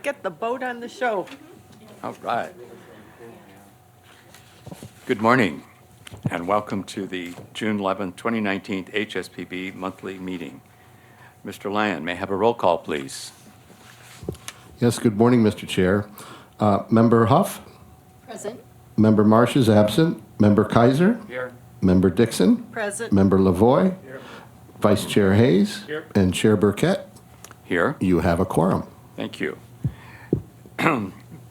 get the boat on the show. All right. Good morning, and welcome to the June 11, 2019 HSPB monthly meeting. Mr. Lyon, may I have a roll call, please? Yes, good morning, Mr. Chair. Member Huff? Present. Member Marsh is absent. Member Kaiser? Here. Member Dixon? Present. Member Lavoy? Vice Chair Hayes? Here. And Chair Burkett? Here. You have a quorum. Thank you.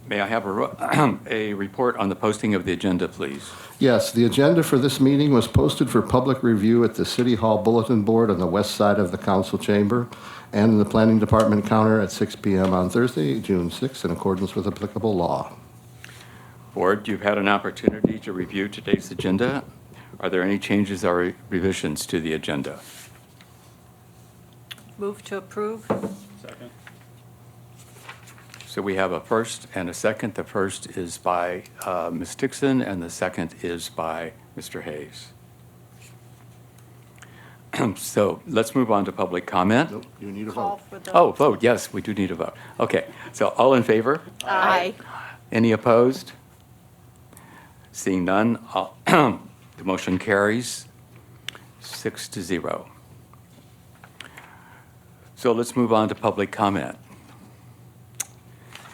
May I have a report on the posting of the agenda, please? Yes, the agenda for this meeting was posted for public review at the City Hall Bulletin Board on the west side of the council chamber and in the Planning Department counter at 6 p.m. on Thursday, June 6, in accordance with applicable law. Board, you've had an opportunity to review today's agenda. Are there any changes or revisions to the agenda? Move to approve. Second. So we have a first and a second. The first is by Ms. Dixon, and the second is by Mr. Hayes. So let's move on to public comment. Nope, you need a Call vote. for the. Oh, vote, yes, we do need a vote. Okay, so all in favor? Aye. Any opposed? Seeing none, the motion carries 6-0. So let's move on to public comment.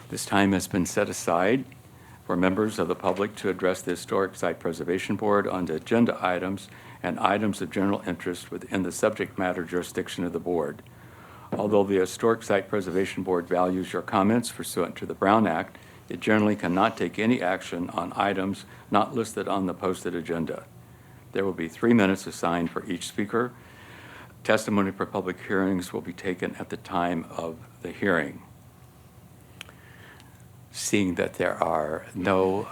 This time has been set aside for members of the public to address the Historic Site Preservation Board on the agenda items and items of general interest within the subject matter jurisdiction of the board. Although the Historic Site Preservation Board values your comments pursuant to the Brown Act, it generally cannot take any action on items not listed on the posted agenda. There will be 3 minutes assigned for each speaker. Testimony for public hearings will be taken at the time of the hearing. Seeing that there are no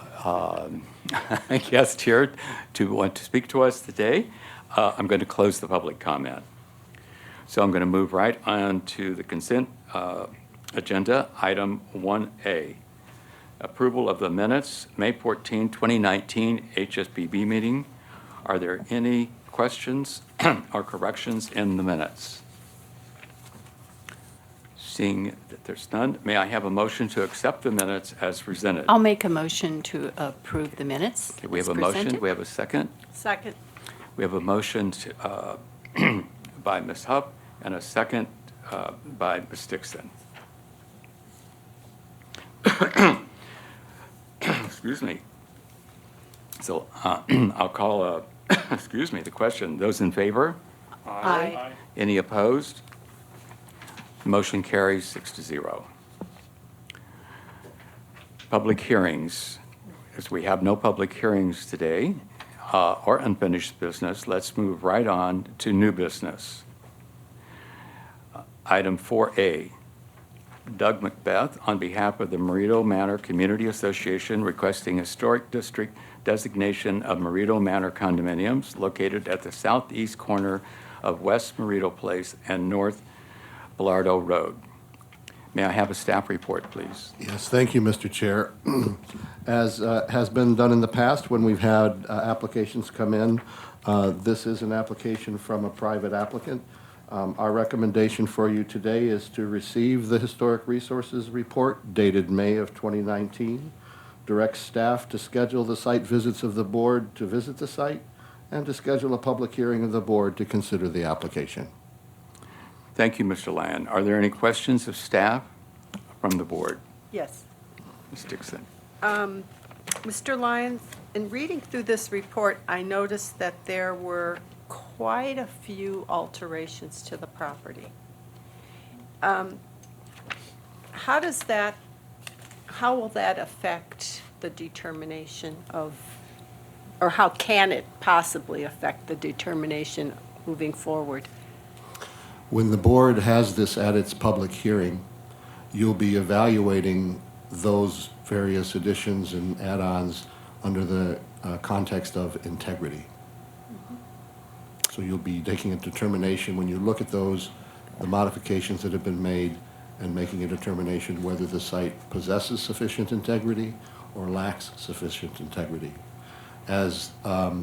guests here to want to speak to us today, I'm going to close the public comment. So I'm going to move right on to the consent agenda, item 1A. Approval of the minutes, May 14, 2019 HSPB meeting. Are there any questions or corrections in the minutes? Seeing that there's none, may I have a motion to accept the minutes as presented? I'll make a motion to approve the minutes. Okay, we have as a motion. presented. Do we have a second? Second. We have a motion by Ms. Huff and a second by Ms. Dixon. Excuse me. So I'll call, excuse me, the question. Those in favor? Aye. Any opposed? Motion carries 6-0. Public hearings. As we have no public hearings today or unfinished business, let's move right on to new business. Item 4A. Doug Macbeth, on behalf of the Morito Manor Community Association, requesting historic district designation of Morito Manor condominiums located at the southeast corner of West Morito Place and North Bellardo Road. May I have a staff report, please? Yes, thank you, Mr. Chair. As has been done in the past when we've had applications come in, this is an application from a private applicant. Our recommendation for you today is to receive the Historic Resources Report dated May of 2019, direct staff to schedule the site visits of the board to visit the site, and to schedule a public hearing of the board to consider the application. Thank you, Mr. Lyon. Are there any questions of staff from the board? Yes. Ms. Dixon. Mr. Lyons, in reading through this report, I noticed that there were quite a few alterations to the property. How will that affect the determination of, or how can it possibly affect the determination moving forward? When the board has this at its public hearing, you'll be evaluating those various additions and add-ons under the context of integrity. So you'll be taking a determination when you look at those, the modifications that have been made, and making a determination whether the site possesses sufficient integrity or lacks sufficient integrity. As a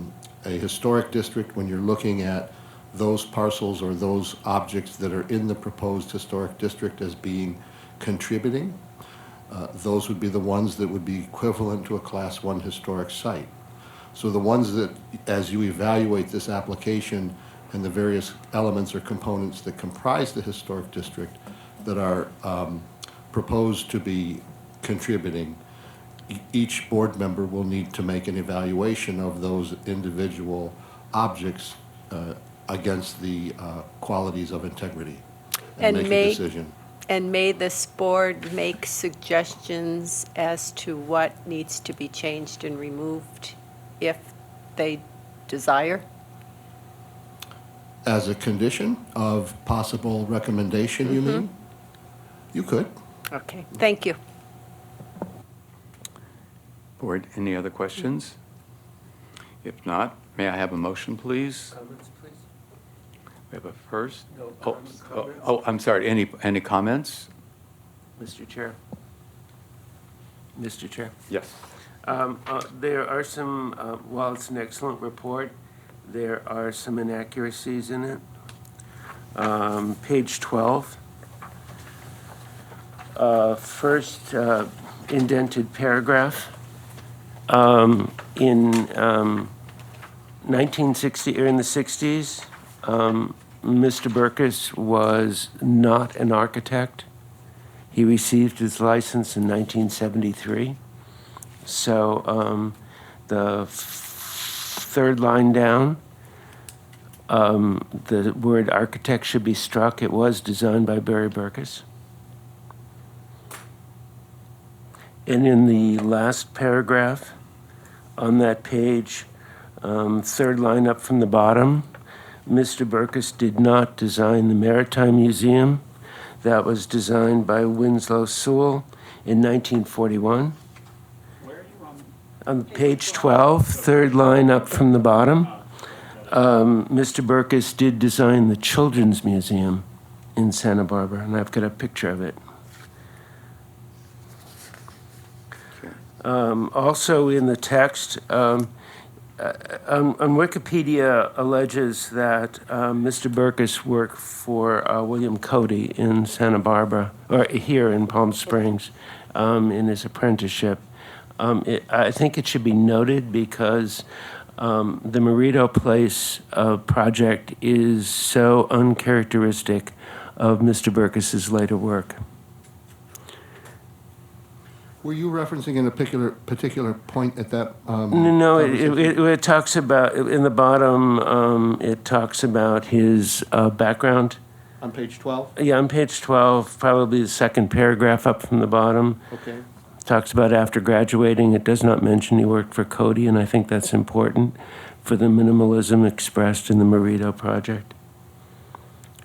historic district, when you're looking at those parcels or those objects that are in the proposed historic district as being contributing, those would be the ones that would be equivalent to a Class 1 historic site. So the ones that, as you evaluate this application and the various elements or components that comprise the historic district that are proposed to be contributing, each board member will need to make an evaluation of those individual objects against the qualities of integrity and make a decision. And may this board make suggestions as to what needs to be changed and removed if they desire? As a condition of possible recommendation, you mean? You could. Okay, thank you. Board, any other questions? If not, may I have a motion, please? Comments, please? We have a first. No Oh, comments? I'm sorry. Any comments? Mr. Chair. Mr. Chair. Yes. There are some, while it's an excellent report, there are some inaccuracies in it. Page 12. First indented paragraph. In 1960, or in the 60s, Mr. Burkus was not an architect. He received his license in 1973. So the third line down, the word architect should be struck. It was designed by Barry Burkus. And in the last paragraph on that page, third line up from the bottom, Mr. Burkus did not design the Maritime Museum. That was designed by Winslow Sewell in 1941. Where are you On page 12, third line up from the bottom, Mr. Burkus did design the Children's Museum in Santa Barbara, and I've got a picture of it. Also in the text, on Wikipedia alleges that Mr. Burkus worked for William Cody in Santa Barbara, or here in Palm Springs, in his apprenticeship. I think it should be noted because the Morito Place project is so uncharacteristic of Mr. Burkus's later work. Were you referencing in a particular point at that? No, it talks about, in the bottom, it talks about his background. On page 12? Yeah, on page 12, probably the second paragraph up from the bottom. Okay. Talks about after graduating. It does not mention he worked for Cody, and I think that's important for the minimalism expressed in the Morito project.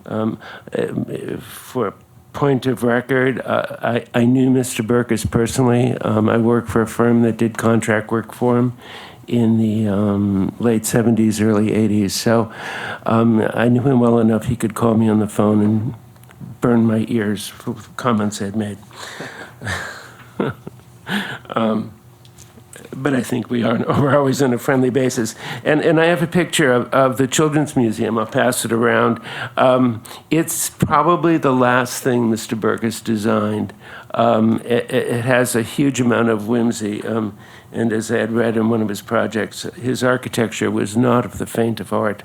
For a point of record, I knew Mr. Burkus personally. I worked for a firm that did contract work for him in the late 70s, early 80s. So I knew him well enough he could call me on the phone and burn my ears for comments I'd made. But I think we're always on a friendly basis. And I have a picture of the Children's Museum. I'll pass it around. It's probably the last thing Mr. Burkus designed. It has a huge amount of whimsy. And as I had read in one of his projects, his architecture was not of the faint of heart.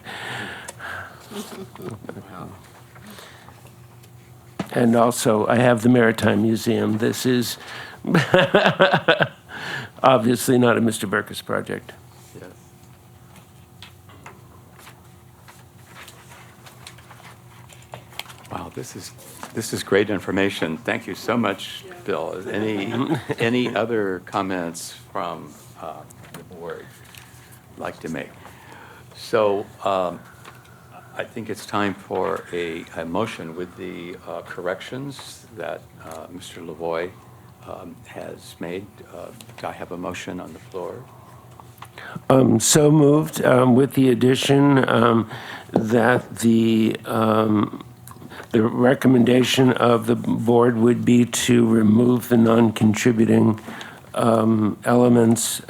And also, I have the Maritime Museum. This is obviously not a Mr. Burkus project. Yes. Wow, this is great information. Thank you so much, Bill. Any other comments from the board you'd like to make? So I think it's time for a motion with the corrections that Mr. Lavoie has made. Do I have a motion on the floor? So moved, with the addition that the recommendation of the board would be to remove the non-contributing elements,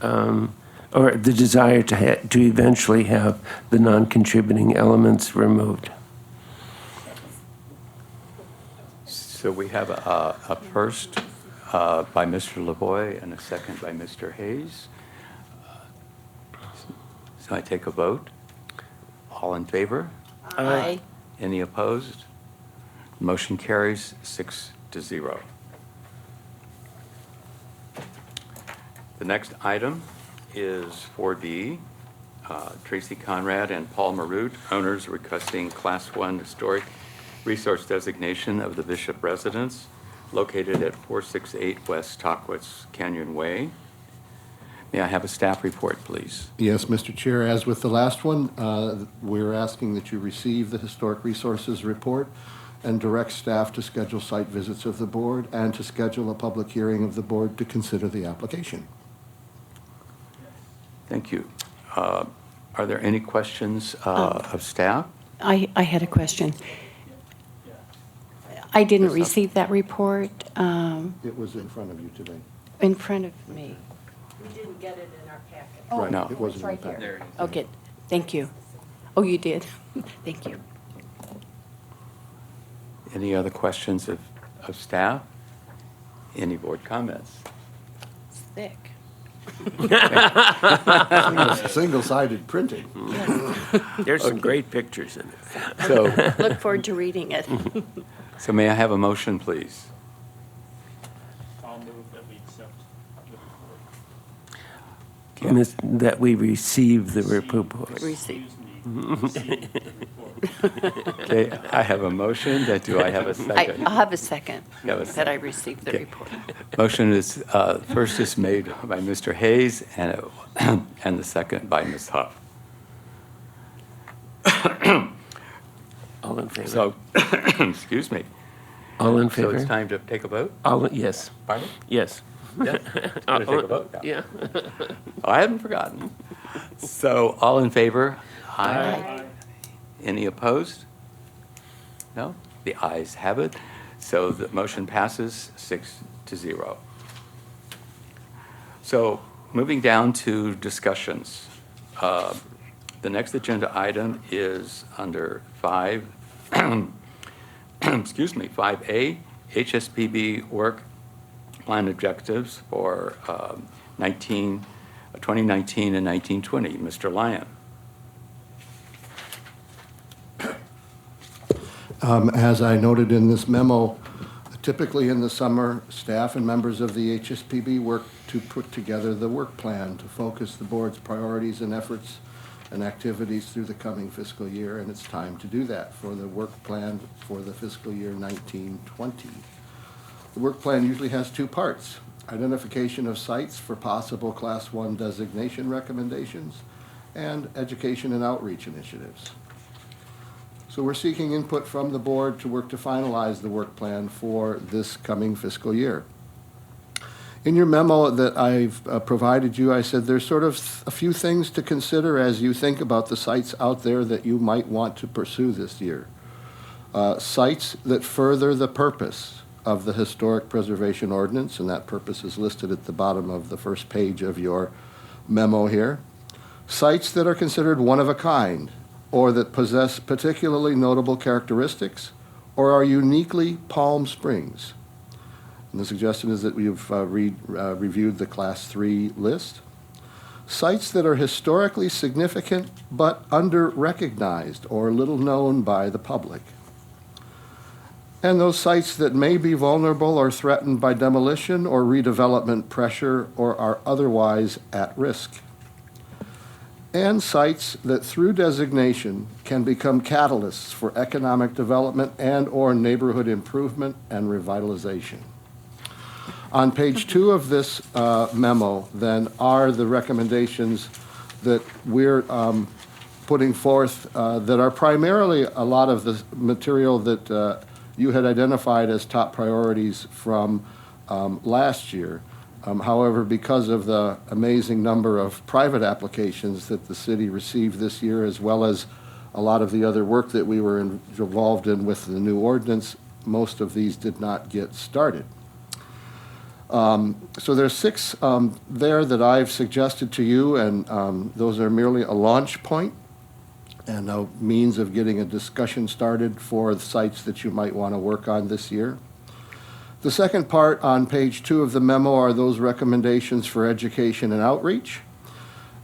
or the desire to eventually have the non-contributing elements removed. So we have a first by Mr. Lavoy and a second by Mr. Hayes. So I take a vote. All in favor? Aye. Any opposed? Motion carries 6-0. The next item is 4D. Tracy Conrad and Paul Marute, owners requesting Class 1 Historic Resource Designation of the Bishop Residence located at 468 West Tockwitz Canyon Way. May I have a staff report, please? Yes, Mr. Chair, as with the last one, we're asking that you receive the Historic Resources Report and direct staff to schedule site visits of the board and to schedule a public hearing of the board to consider the application. Thank you. Are there any questions of staff? I had a question. I didn't Yes, sir. receive that report It was in front of you today. in front of me. We didn't get it in our packet. Right, No. it wasn't It's in right the packet. here. Oh, good. Thank you. Oh, you did? Thank you. Any other questions of staff? Any board comments? It's thick. Single-sided printing. There's some great pictures in it. So, Look forward to reading it. so may I have a motion, please? I'll move that we accept the report. That we receive the report. Receive. Excuse me. Receive the report. Okay, I have a motion. Do I have a second? I'll have a second You have a that I second. received the Okay. report. Motion is, first is made by Mr. Hayes and the second by Ms. Huff. All in favor? So, excuse me. All in So favor? it's time to take a vote? Yes, Pardon? yes. Yeah. Gonna take a vote now. Yeah. Oh, I haven't forgotten. So, all in favor? Aye. Any opposed? No? The ayes have it. So the motion passes 6-0. So moving down to discussions. The next agenda item is under 5, excuse me, 5A, HSPB work plan objectives for 2019 and 1920. Mr. Lyon. As I noted in this memo, typically in the summer, staff and members of the HSPB work to put together the work plan to focus the board's priorities and efforts and activities through the coming fiscal year, and it's time to do that for the work plan for the fiscal year 1920. The work plan usually has two parts: identification of sites for possible Class 1 designation recommendations and education and outreach initiatives. So we're seeking input from the board to work to finalize the work plan for this coming fiscal year. In your memo that I've provided you, I said there's sort of a few things to consider as you think about the sites out there that you might want to pursue this year. Sites that further the purpose of the Historic Preservation Ordinance, and that purpose is listed at the bottom of the first page of your memo here. Sites that are considered one of a kind, or that possess particularly notable characteristics, or are uniquely Palm Springs. And the suggestion is that we've reviewed the Class 3 list. Sites that are historically significant but under-recognized or little known by the public. And those sites that may be vulnerable or threatened by demolition or redevelopment pressure or are otherwise at risk. And sites that through designation can become catalysts for economic development and/or neighborhood improvement and revitalization. On page 2 of this memo, then, are the recommendations that we're putting forth that are primarily a lot of the material that you had identified as top priorities from last year. However, because of the amazing number of private applications that the city received this year, as well as a lot of the other work that we were involved in with the new ordinance, most of these did not get started. So there's 6 there that I've suggested to you, and those are merely a launch point and a means of getting a discussion started for the sites that you might want to work on this year. The second part on page 2 of the memo are those recommendations for education and outreach.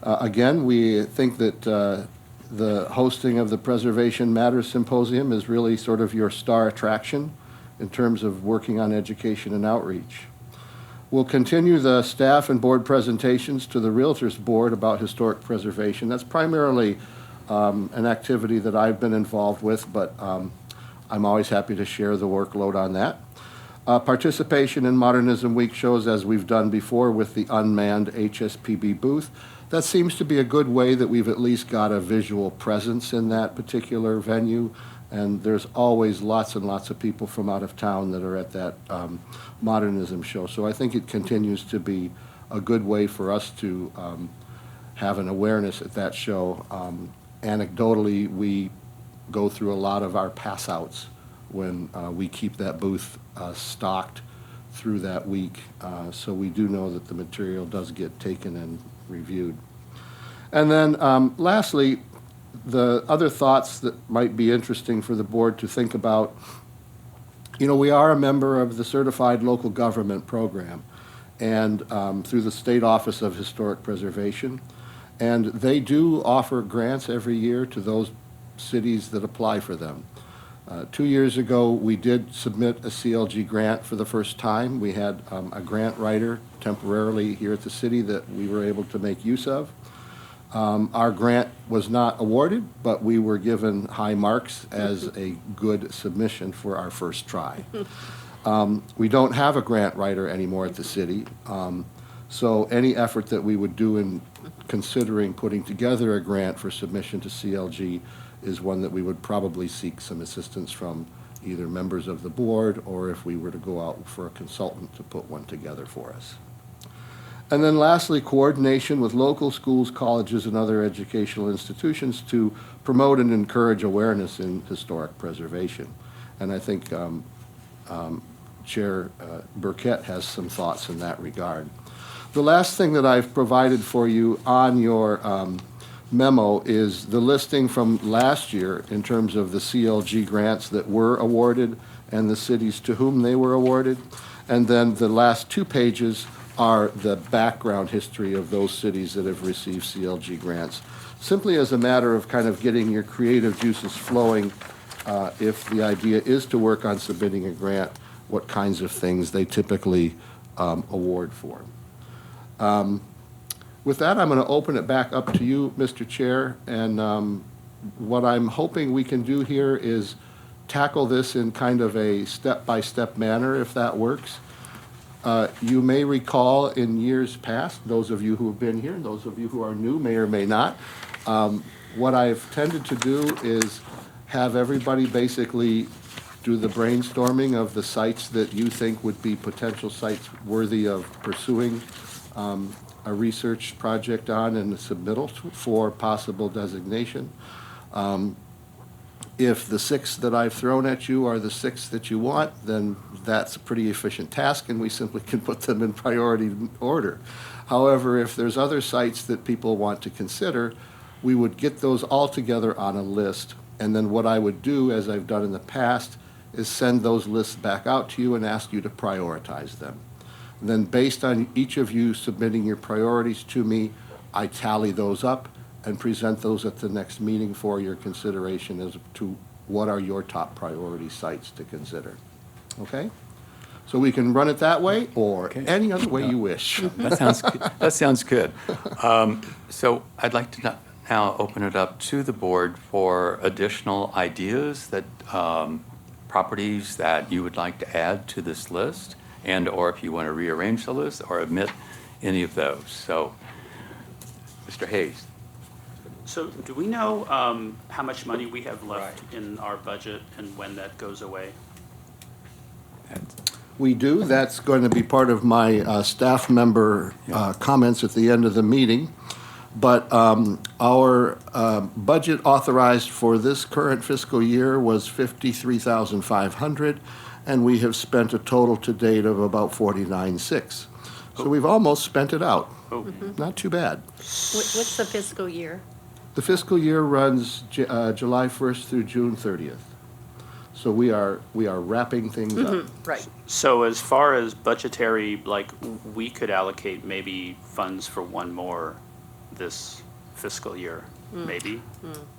Again, we think that the hosting of the Preservation Matters Symposium is really sort of your star attraction in terms of working on education and outreach. We'll continue the staff and board presentations to the Realtors Board about historic preservation. That's primarily an activity that I've been involved with, but I'm always happy to share the workload on that. Participation in Modernism Week shows, as we've done before with the unmanned HSPB booth. That seems to be a good way that we've at least got a visual presence in that particular venue, and there's always lots and lots of people from out of town that are at that Modernism show. So I think it continues to be a good way for us to have an awareness at that show. Anecdotally, we go through a lot of our pass-outs when we keep that booth stocked through that week. So we do know that the material does get taken and reviewed. And then lastly, the other thoughts that might be interesting for the board to think about. You know, we are a member of the Certified Local Government Program and through the State Office of Historic Preservation. And they do offer grants every year to those cities that apply for them. 2 years ago, we did submit a CLG grant for the first time. We had a grant writer temporarily here at the city that we were able to make use of. Our grant was not awarded, but we were given high marks as a good submission for our first try. We don't have a grant writer anymore at the city, so any effort that we would do in considering putting together a grant for submission to CLG is one that we would probably seek some assistance from either members of the board or if we were to go out for a consultant to put one together for us. And then lastly, coordination with local schools, colleges, and other educational institutions to promote and encourage awareness in historic preservation. And I think Chair Burkett has some thoughts in that regard. The last thing that I've provided for you on your memo is the listing from last year in terms of the CLG grants that were awarded and the cities to whom they were awarded. And then the last 2 pages are the background history of those cities that have received CLG grants, simply as a matter of kind of getting your creative juices flowing. If the idea is to work on submitting a grant, what kinds of things they typically award for. With that, I'm going to open it back up to you, Mr. Chair, and what I'm hoping we can do here is tackle this in kind of a step-by-step manner, if that works. You may recall in years past, those of you who have been here, and those of you who are new may or may not, what I've tended to do is have everybody basically do the brainstorming of the sites that you think would be potential sites worthy of pursuing a research project on and a submittal for possible designation. If the 6 that I've thrown at you are the 6 that you want, then that's a pretty efficient task and we simply can put them in priority order. However, if there's other sites that people want to consider, we would get those all together on a list. And then what I would do, as I've done in the past, is send those lists back out to you and ask you to prioritize them. And then based on each of you submitting your priorities to me, I tally those up and present those at the next meeting for your consideration as to what are your top priority sites to consider. Okay? So we can run it that way or any other way you wish. That sounds good. That sounds good. So I'd like to now open it up to the board for additional ideas that properties that you would like to add to this list, and or if you want to rearrange the list or omit any of those. So, Mr. Hayes. So do we know how much money we have left in our budget and when that goes away? We do. That's going to be part of my staff member comments at the end of the meeting. But our budget authorized for this current fiscal year was $53,500, and we have spent a total to date of about $49,600. So we've almost spent it out. Oh, Not too bad. What's the fiscal year? The fiscal year runs July 1st through June 30th. So we are wrapping things up. Right. So as far as budgetary, like, we could allocate maybe funds for one more this fiscal year, maybe?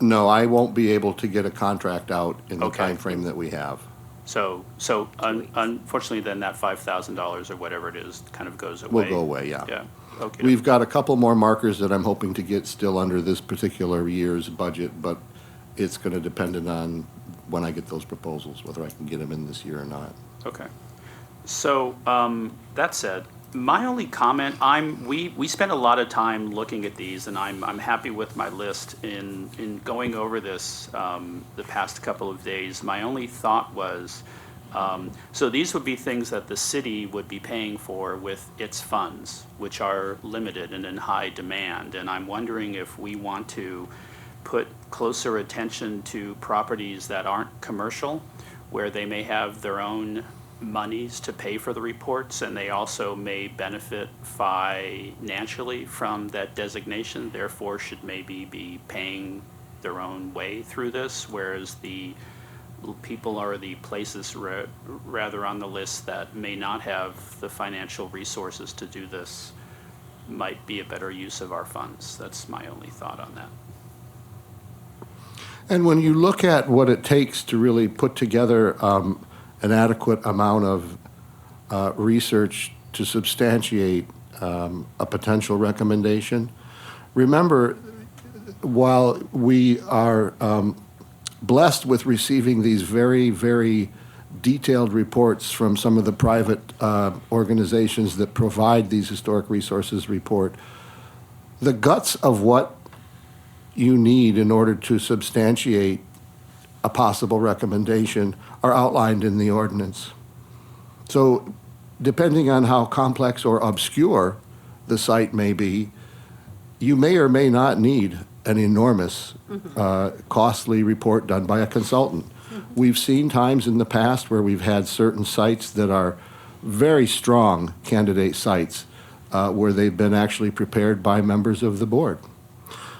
No, I won't be able to get a contract out in the Okay. time frame that we have. So unfortunately, then that $5,000 or whatever it is kind of goes away. Will go away, yeah. Yeah, okay. We've got a couple more markers that I'm hoping to get still under this particular year's budget, but it's going to depend on when I get those proposals, whether I can get them in this year or not. Okay. So, that said, my only comment, we spent a lot of time looking at these, and I'm happy with my list in going over this, the past couple of days. My only thought was, so these would be things that the city would be paying for with its funds, which are limited and in high demand. And I'm wondering if we want to put closer attention to properties that aren't commercial, where they may have their own monies to pay for the reports, and they also may benefit financially from that designation, therefore should maybe be paying their own way through this, whereas the people or the places rather on the list that may not have the financial resources to do this might be a better use of our funds. That's my only thought on that. And when you look at what it takes to really put together an adequate amount of research to substantiate a potential recommendation, remember, while we are blessed with receiving these very, very detailed reports from some of the private organizations that provide these historic resources report, the guts of what you need in order to substantiate a possible recommendation are outlined in the ordinance. So depending on how complex or obscure the site may be, you may or may not need an enormous, costly report done by a consultant. We've seen times in the past where we've had certain sites that are very strong candidate sites where they've been actually prepared by members of the board.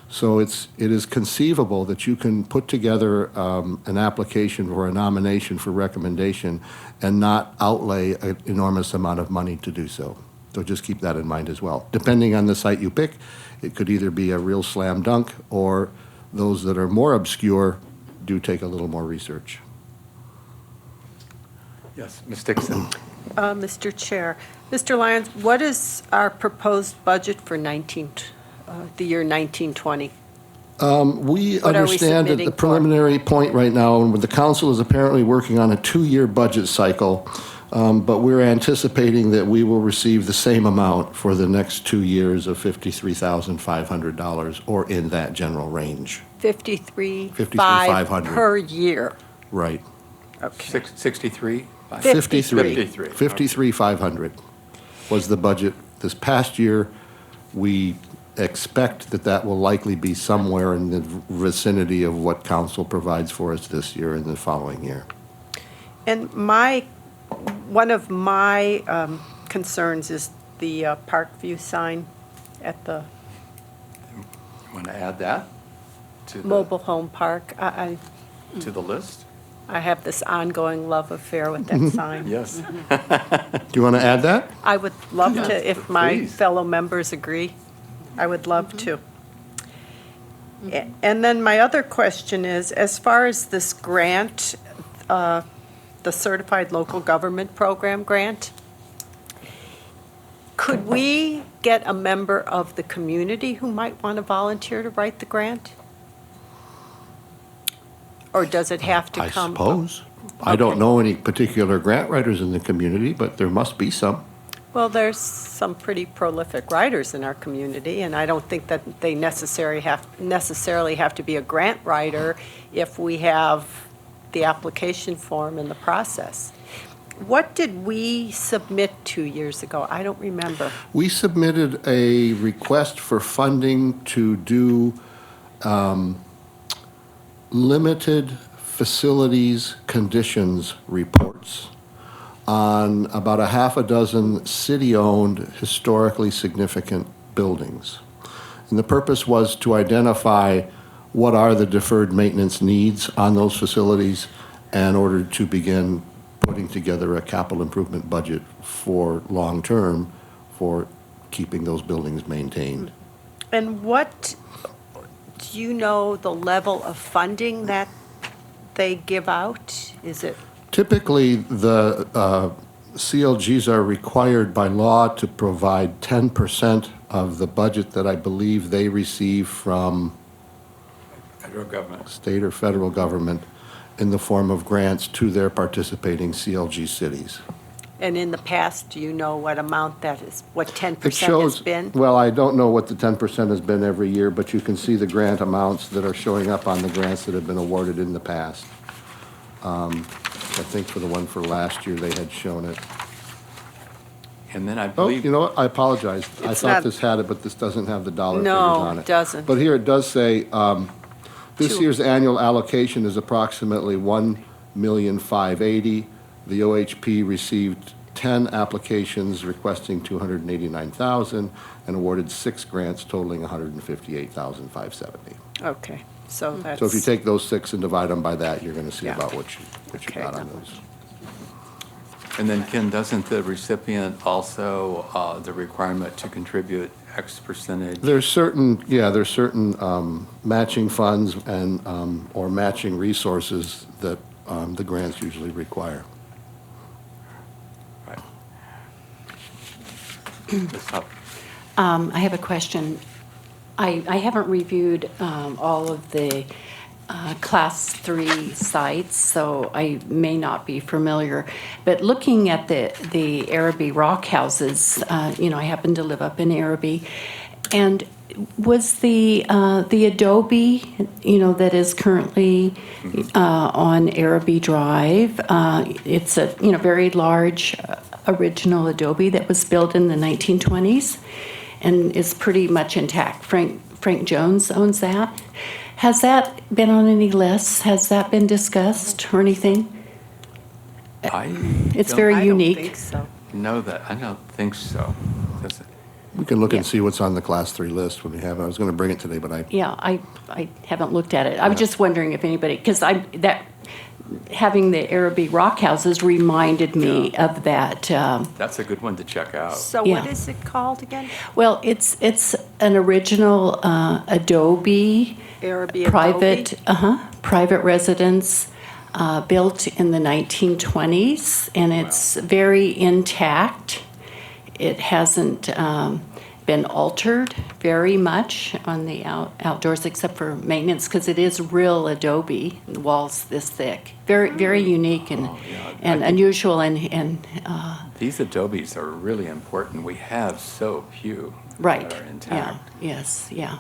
So it is conceivable that you can put together an application or a nomination for recommendation and not outlay an enormous amount of money to do so. So just keep that in mind as well. Depending on the site you pick, it could either be a real slam dunk, or those that are more obscure do take a little more research. Yes, Ms. Dixon. Mr. Chair, Mr. Lyons, what is our proposed budget for the year 1920? We What are we understand that submitting the for? preliminary point right now, and the council is apparently working on a 2-year budget cycle, but we're anticipating that we will receive the same amount for the next 2 years of $53,500, or in that general range. 53,500 per year. Right. Okay. 63? 53. 53. 53,500 was the budget this past year. We expect that that will likely be somewhere in the vicinity of what council provides for us this year and the following year. And one of my concerns is the Parkview sign at the Want to add that to the, mobile home park. to the list? I have this ongoing love affair with that sign. Yes. Do you want to add that? I would love to, if my Please. fellow members agree, I would love to. And then my other question is, as far as this grant, the Certified Local Government Program grant, could we get a member of the community who might want to volunteer to write the grant? Or does it have to I come? suppose. I don't Okay. know any particular grant writers in the community, but there must be some. Well, there's some pretty prolific writers in our community, and I don't think that they necessarily have to be a grant writer if we have the application form and the process. What did we submit 2 years ago? I don't remember. We submitted a request for funding to do limited facilities conditions reports on about a half a dozen city-owned historically significant buildings. And the purpose was to identify what are the deferred maintenance needs on those facilities in order to begin putting together a capital improvement budget for long-term for keeping those buildings maintained. And what, do you know the level of funding that they give out? Is it, Typically, the CLGs are required by law to provide 10% of the budget that I believe they receive from Federal government. state or federal government in the form of grants to their participating CLG cities. and in the past, do you know what amount that is, what 10% It shows, has been? well, I don't know what the 10% has been every year, but you can see the grant amounts that are showing up on the grants that have been awarded in the past. I think for the one for last year, they had shown it. And then I Oh, believe. you know what, I apologize. I It's thought not- this had it, but this doesn't have the dollar figures No, on it. it doesn't. But here it does say, this Two. year's annual allocation is approximately 1,580,000. The OHP received 10 applications requesting 289,000 and awarded 6 grants totaling 158,570. Okay, so that's. So if you take those 6 and divide them by that, you're gonna see Yeah. about what you Okay, got on that those. And then Ken, doesn't the recipient also, the requirement to contribute X percentage? There's certain matching funds and, or matching resources that the grants usually require. Right. Ms. Huff. I have a question. I haven't reviewed all of the Class 3 sites, so I may not be familiar. But looking at the Araby rock houses, I happen to live up in Araby, and was the adobe, that is currently on Araby Drive, it's a, very large original adobe that was built in the 1920s and is pretty much intact. Frank Jones owns that. Has that been on any lists? Has that been discussed or anything? It's don't very I don't unique. think so. know that. I don't think so. Does it? We can look and Yeah. see what's on the Class 3 list when we have it. I was gonna bring it today, but Yeah, I haven't looked at it. I'm just wondering if anybody, because having the Araby rock houses reminded me of that. That's a good one to check out. So what Yeah. is it called again? Well, it's an original adobe Araby private residence built in the 1920s, and it's very intact. It hasn't been altered very much on the outdoors, except for maintenance, because it is real adobe, the walls this thick. Very, very unique and yeah. unusual, and These adobes are really important. We have so few right. that are Yeah. intact. Yes. Yeah.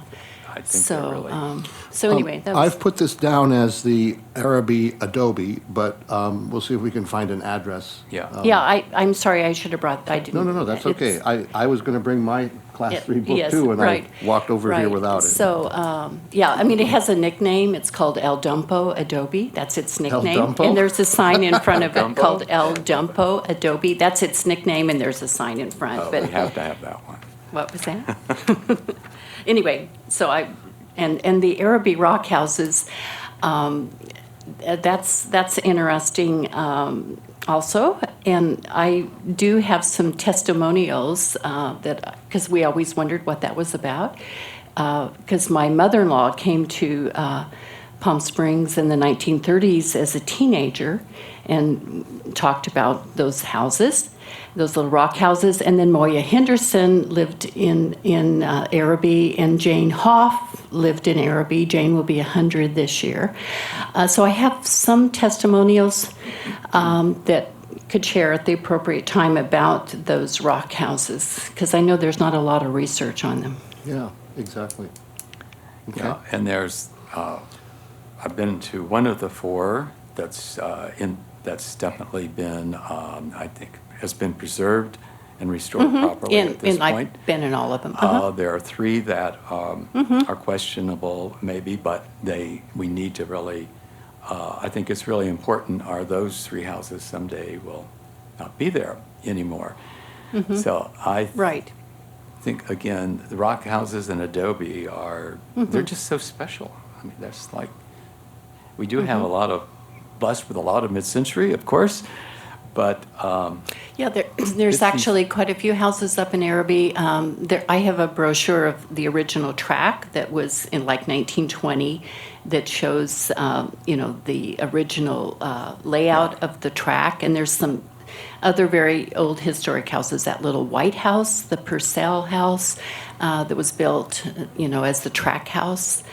I think they're So, really. so anyway, that was. I've put this down as the Araby Adobe, but we'll see if we can find an address. Yeah. Yeah, I'm sorry, I should have brought, I didn't. No, that's okay. It's- I was gonna bring my Class 3 book Yes, too, and I right, walked over here right. without it. So, it has a nickname. It's called El Dumpo Adobe. That's its nickname. Dumpo? And there's a sign in front of it Dumpo? called El Dumpo Adobe. That's its nickname, and there's a sign in front. Oh, But we have to have that one. what was that? Anyway, so and the Araby rock houses, that's interesting also. And I do have some testimonials because we always wondered what that was about. Because my mother-in-law came to Palm Springs in the 1930s as a teenager and talked about those houses, those little rock houses. And then Moya Henderson lived in Araby, and Jane Hoff lived in Araby. Jane will be 100 this year. So I have some testimonials that could share at the appropriate time about those rock houses, because I know there's not a lot of research on them. Yeah, exactly. Okay. Yeah, and there's, I've been to one of the 4 that's that's definitely been, I think, has been preserved and restored properly at this And point. I've been in all of them. There are 3 that are questionable, maybe, but we need to really, I think it's really important, are those 3 houses someday will not be there anymore. So I Right. think, again, the rock houses and adobe they're just so special. I mean, that's like, we do have a lot of blessed with a lot of mid-century, of course, but Yeah, there's 50s. actually quite a few houses up in Araby. I have a brochure of the original track that was in like 1920 that shows, the original layout of the track. And there's some other very old historic houses. That little white house, the Purcell House, that was built, as the track house.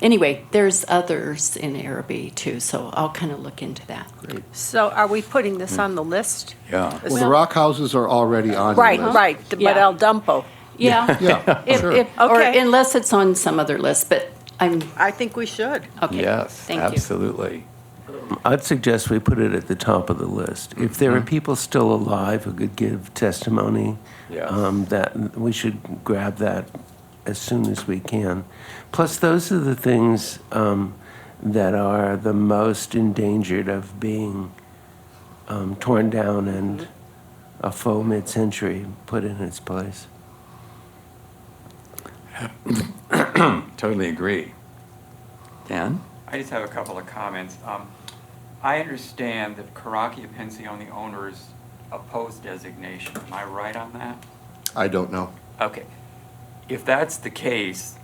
Anyway, there's others in Araby too, so I'll kind of look into that. So are we putting this on the list? yeah. Well, the rock houses are already on Right, the list. right, but Yeah. El Dumpo, Yeah. Yeah, sure. Or Okay. unless it's on some other list, but I'm, I think we should. okay. Yes, Thank you. absolutely. I'd suggest we put it at the top of the list. If there are people still alive who could give testimony, Yes. that we should grab that as soon as we can. Plus, those are the things that are the most endangered of being torn down and a faux mid-century put in its place. Totally agree. Dan? I just have a couple of comments. I understand that Caraccia Pensione owners oppose designation. Am I right on that? I don't know. Okay. If that's the case,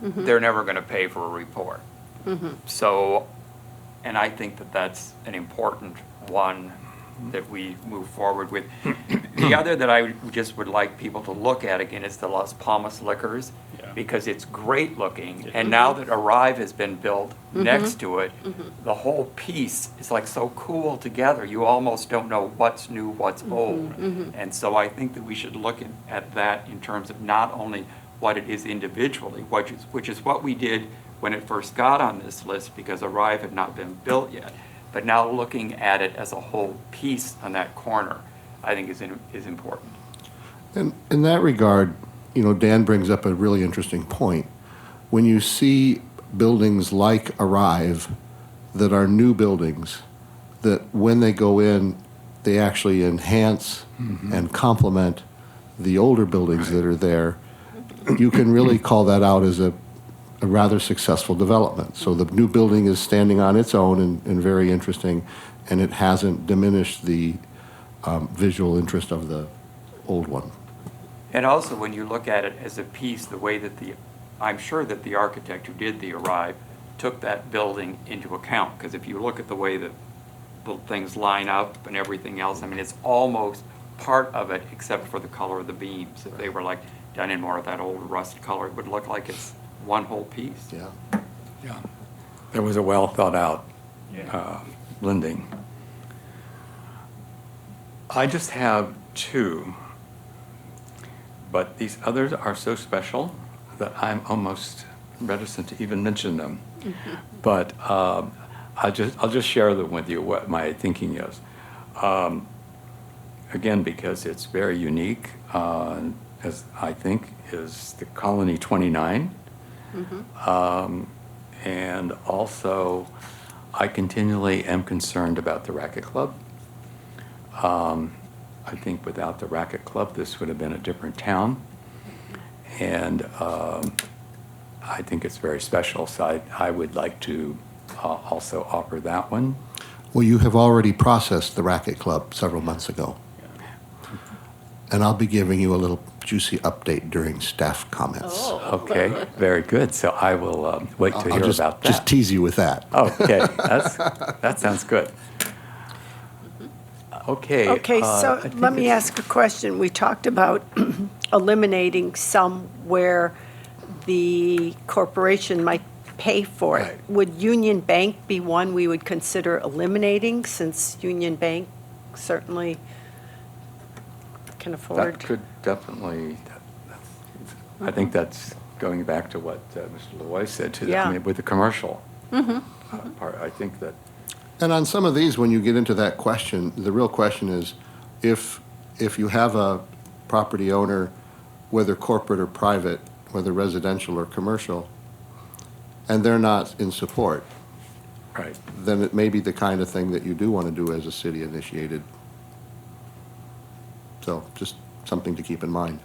they're never going to pay for a report. So, and I think that that's an important one that we move forward with. The other that I just would like people to look at again is the Las Palmas Liquors, because it's great looking. And now that Arrive has been built next to it, the whole piece is like so cool together. You almost don't know what's new, what's old. And so I think that we should look at that in terms of not only what it is individually, which is what we did when it first got on this list, because Arrive had not been built yet. But now looking at it as a whole piece on that corner, I think is important. And in that regard, Dan brings up a really interesting point. When you see buildings like Arrive that are new buildings, that when they go in, they actually enhance and complement the older buildings that are there, you can really call that out as a rather successful development. So the new building is standing on its own and very interesting, and it hasn't diminished the visual interest of the old one. And also, when you look at it as a piece, the way that I'm sure that the architect who did the Arrive took that building into account, because if you look at the way that the things line up and everything else, I mean, it's almost part of it except for the color of the beams. If they were like done in more of that old rust color, it would look like it's one whole piece. Yeah. Yeah. There was a well-thought-out blending. I just have two, but these others are so special that I'm almost reticent to even mention them. But I'll just share them with you, what my thinking is. Again, because it's very unique, as I think, is the Colony 29. And also, I continually am concerned about the Racquet Club. I think without the Racquet Club, this would have been a different town. And I think it's very special, so I would like to also offer that one. Well, you have already processed the Racquet Club several months ago. And I'll be giving you a little juicy update during staff comments. Okay, very good. So I will wait to I'll hear just, about that. just tease you with that. Okay, that sounds good. Okay. Okay, I so think let me it's- ask a question. We talked about eliminating some where the corporation might pay for it. Right. Would Union Bank be one we would consider eliminating, since Union Bank certainly can afford? That could definitely, I think that's going back to what Mr. Loy said too. Yeah. I mean, with the commercial part, I think that, And on some of these, when you get into that question, the real question is, if you have a property owner, whether corporate or private, whether residential or commercial, and they're not in support, right. then it may be the kind of thing that you do want to do as a city-initiated. So just something to keep in mind.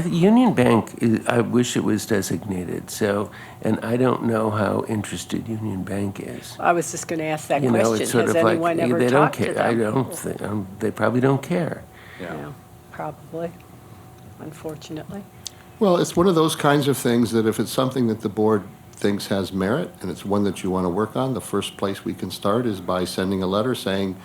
Union Bank, I wish it was designated, so, and I don't know how interested Union Bank is. I was just going to ask that You know, question. it's sort Has of like, anyone ever they don't talked to care. them? I don't think, they probably don't care. Yeah, probably, unfortunately. Well, it's one of those kinds of things that if it's something that the board thinks has merit and it's one that you want to work on, the first place we can start is by sending a letter saying,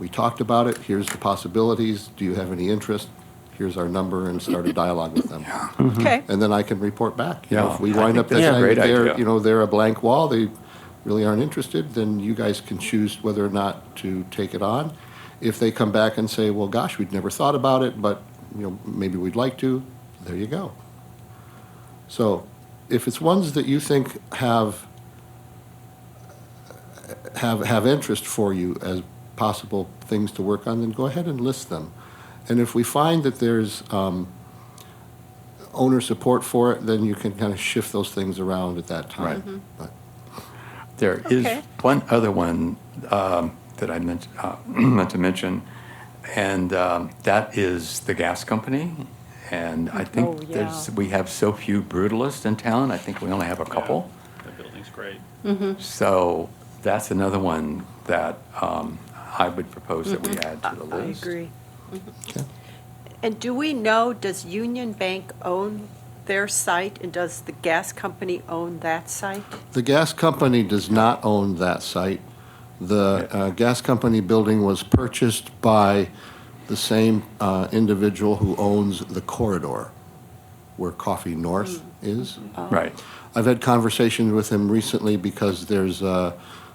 we talked about it, here's the possibilities, do you have any interest? Here's our number, and start a dialogue with them. Okay, And then I can report back. Yeah, If we I wind think up that's a saying great they're, idea. you know, they're a blank wall, they really aren't interested, then you guys can choose whether or not to take it on. If they come back and say, well, gosh, we'd never thought about it, but, you know, maybe we'd like to, there you go. So if it's ones that you think have interest for you as possible things to work on, then go ahead and list them. And if we find that there's owner support for it, then you can kind of shift those things around at that time. But There is Okay. one other one that I meant to mention, and that is the gas company. And I Oh, think yeah. we have so few brutalists in town. I think we only have a couple. The building's great. So that's another one that I would propose that we add to the I list. agree. Okay. And do we know, does Union Bank own their site, and does the gas company own that site? The gas company does not own that site. The gas company building was purchased by the same individual who owns the corridor where Coffee North is. Right. I've had conversations with him recently because there's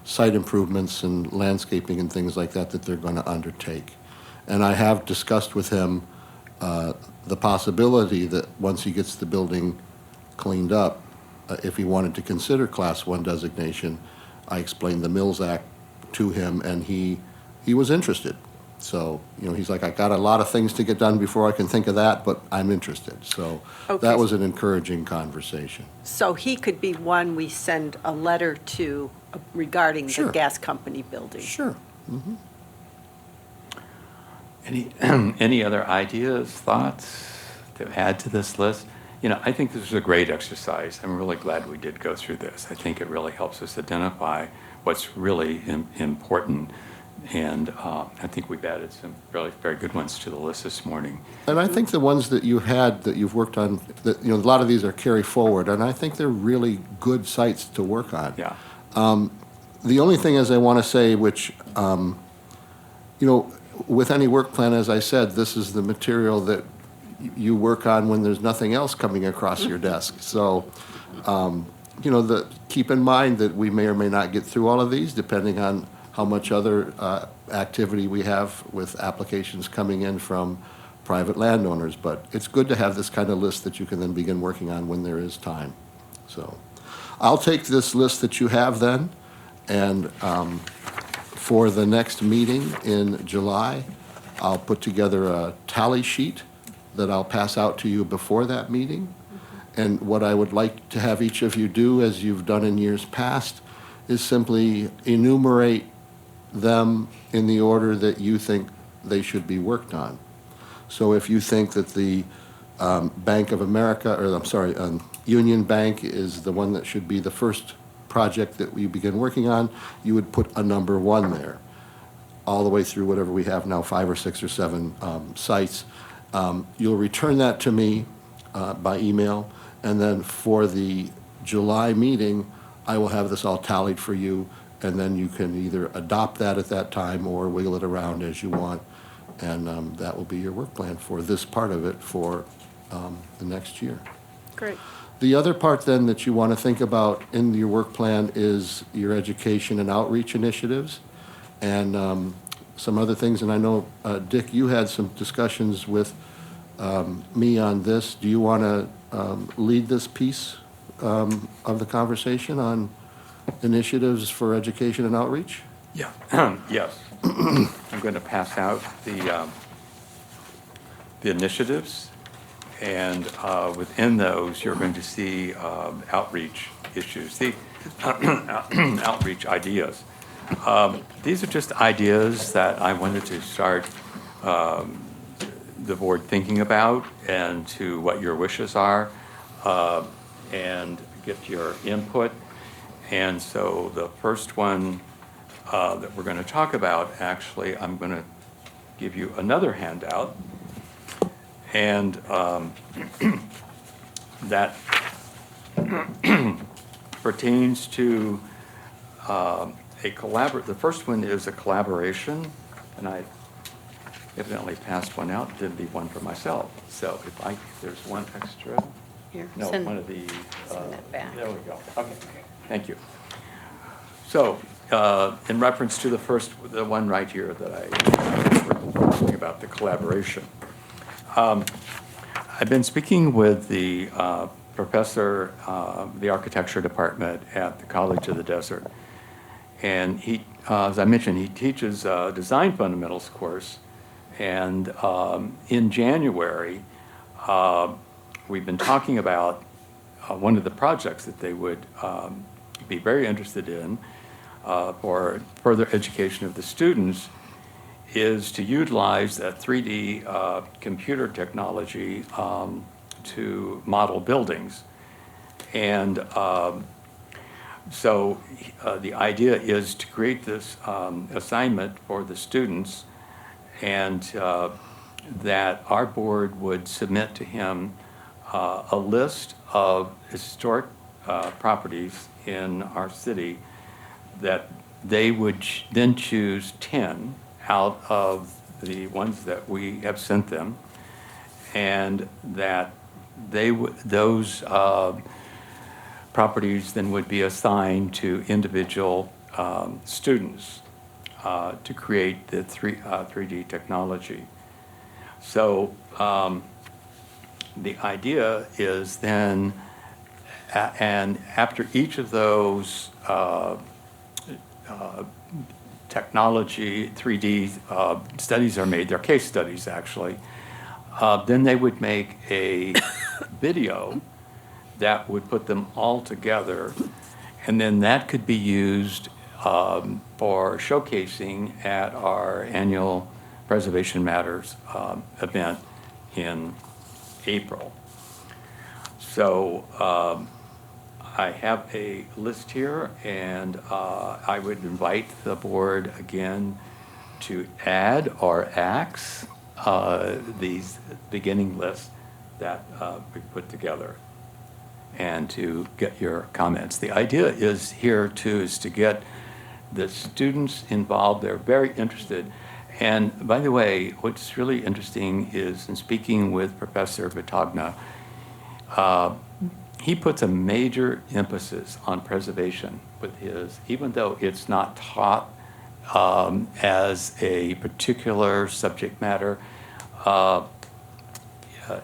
site improvements and landscaping and things like that that they're going to undertake. And I have discussed with him the possibility that once he gets the building cleaned up, if he wanted to consider Class 1 designation, I explained the Mills Act to him, and he was interested. So, you know, he's like, I got a lot of things to get done before I can think of that, but I'm interested. So Okay. that was an encouraging conversation. So he could be one we send a letter to regarding the Sure. gas company building. Sure. Any other ideas, thoughts to add to this list? You know, I think this was a great exercise. I'm really glad we did go through this. I think it really helps us identify what's really important. And I think we've added some really very good ones to the list this morning. And I think the ones that you had, that you've worked on, that, you know, a lot of these are carry forward, and I think they're really good sites to work on. Yeah. The only thing is I want to say, which, you know, with any work plan, as I said, this is the material that you work on when there's nothing else coming across your desk. So, you know, keep in mind that we may or may not get through all of these, depending on how much other activity we have with applications coming in from private landowners. But it's good to have this kind of list that you can then begin working on when there is time. So I'll take this list that you have then, and for the next meeting in July, I'll put together a tally sheet that I'll pass out to you before that meeting. And what I would like to have each of you do, as you've done in years past, is simply enumerate them in the order that you think they should be worked on. So if you think that the Bank of America, or I'm sorry, Union Bank is the one that should be the first project that we begin working on, you would put a number 1 there, all the way through whatever we have now, 5 or 6 or 7 sites. You'll return that to me by email, and then for the July meeting, I will have this all tallied for you, and then you can either adopt that at that time or wiggle it around as you want, and that will be your work plan for this part of it for the next year. Great. The other part then that you want to think about in your work plan is your education and outreach initiatives and some other things. And I know, Dick, you had some discussions with me on this. Do you want to lead this piece of the conversation on initiatives for education and outreach? Yeah. Yes. I'm going to pass out the initiatives, and within those, you're going to see outreach issues, the outreach ideas. These are just ideas that I wanted to start the board thinking about and to what your wishes are, and get your input. And so the first one that we're going to talk about, actually, I'm going to give you another handout. And that pertains to the first one is a collaboration, and I evidently passed one out, didn't leave one for myself. So if there's one extra, Here, no, send- one of the, send that back. there we go. Okay, thank you. So, in reference to the one right here that I talking about, the collaboration. I've been speaking with the professor, the architecture department at the College of the Desert. And he, as I mentioned, he teaches a design fundamentals course. And in January, we've been talking about one of the projects that they would be very interested in for further education of the students is to utilize that 3D computer technology to model buildings. And so the idea is to create this assignment for the students, and that our board would submit to him a list of historic properties in our city that they would then choose 10 out of the ones that we have sent them, and that those properties then would be assigned to individual students to create the 3D technology. So the idea is then, and after each of those technology 3D studies are made, they're case studies actually, then they would make a video that would put them all together, and then that could be used for showcasing at our annual Preservation Matters event in April. So I have a list here, and I would invite the board again to add or axe these beginning lists that we put together, and to get your comments. The idea is here too is to get the students involved. They're very interested. And by the way, what's really interesting is in speaking with Professor Battagna, he puts a major emphasis on preservation with his, even though it's not taught as a particular subject matter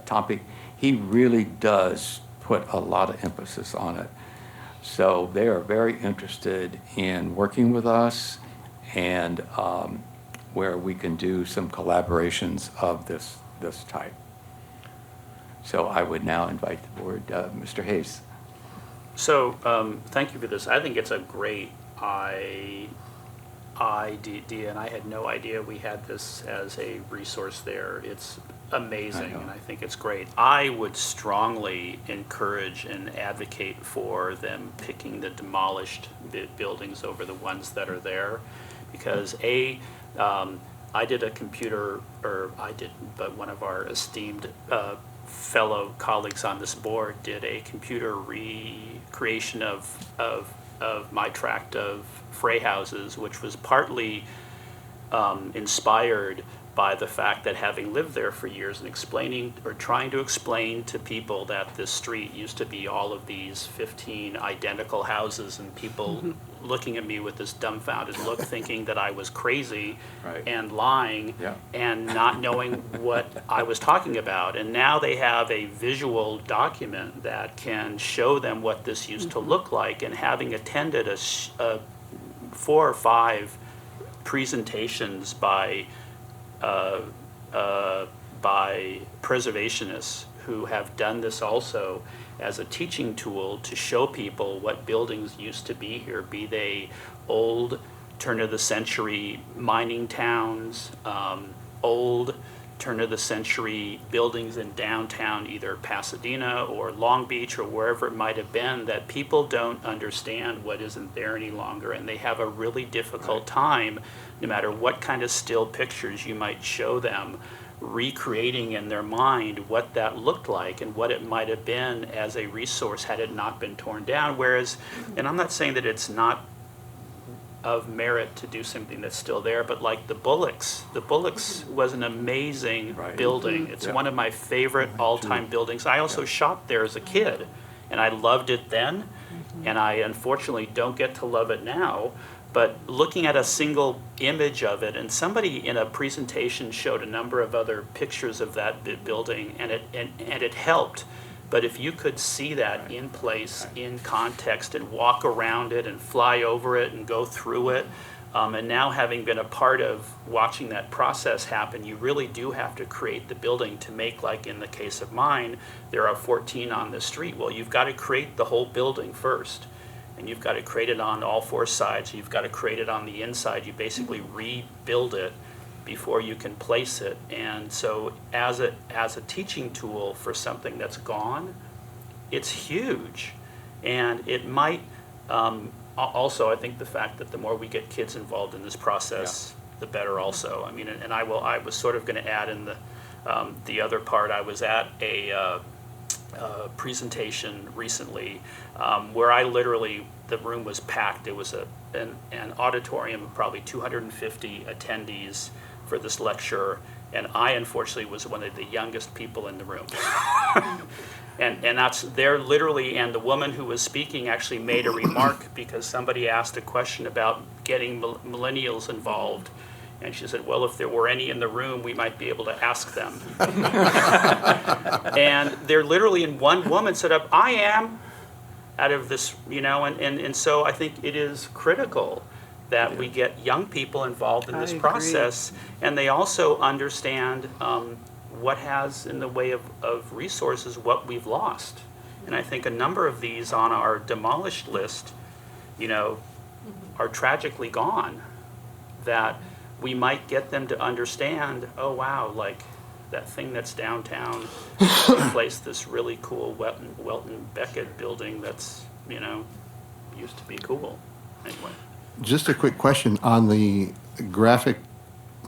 topic, he really does put a lot of emphasis on it. So they are very interested in working with us, and where we can do some collaborations of this type. So I would now invite the board, Mr. Hayes. So, thank you for this. I think it's a great idea, and I had no idea we had this as a resource there. It's amazing, and I think it's great. I would strongly encourage and advocate for them picking the demolished buildings over the ones that are there, because I did a computer, or I didn't, but one of our esteemed fellow colleagues on this board did a computer recreation of my tract of Frey houses, which was partly inspired by the fact that having lived there for years and explaining or trying to explain to people that this street used to be all of these 15 identical houses, and people looking at me with this dumbfounded look thinking that I was crazy Right. and lying Yeah. and not knowing what I was talking about. And now they have a visual document that can show them what this used to look like, and having attended a 4 or 5 presentations by preservationists who have done this also as a teaching tool to show people what buildings used to be here, be they old turn of the century mining towns, old turn-of-the-century buildings in downtown, either Pasadena or Long Beach or wherever it might have been, that people don't understand what isn't there any longer, and they have a really difficult time, no matter what kind of still pictures you might show them, recreating in their mind what that looked like and what it might have been as a resource had it not been torn down. Whereas, and I'm not saying that it's not of merit to do something that's still there, but like the Bullocks was an amazing Right. building. It's Yeah. one of my favorite all-time buildings. I also shopped there as a kid, and I loved it then, and I unfortunately don't get to love it now. But looking at a single image of it, and somebody in a presentation showed a number of other pictures of that building, and it helped. But if you could see that in place, in context, and walk around it and fly over it and go through it, and now having been a part of watching that process happen, you really do have to create the building to make, like in the case of mine, there are 14 on the street. Well, you've got to create the whole building first. And you've got to create it on all four sides. You've got to create it on the inside. You basically rebuild it before you can place it. And so as a teaching tool for something that's gone, it's huge. And it might, also, I think the fact that the more we get kids involved in this process, the better also. I mean, and I was sort of going to add in the other part, I was at a presentation recently where I literally, the room was packed. It was an auditorium of probably 250 attendees for this lecture, and I unfortunately was one of the youngest people in the room. And that's there literally, and the woman who was speaking actually made a remark because somebody asked a question about getting millennials involved. And she said, well, if there were any in the room, we might be able to ask them. And they're literally, in one woman said up, I am, out of this, and so I think it is critical that we get young people involved in this I agree. process, and they also understand what has in the way of resources what we've lost. And I think a number of these on our demolished list, are tragically gone, that we might get them to understand, oh wow, like that thing that's downtown replaced this really cool Welton Beckett building that's, used to be cool. Anyway. Just a quick question on the graphic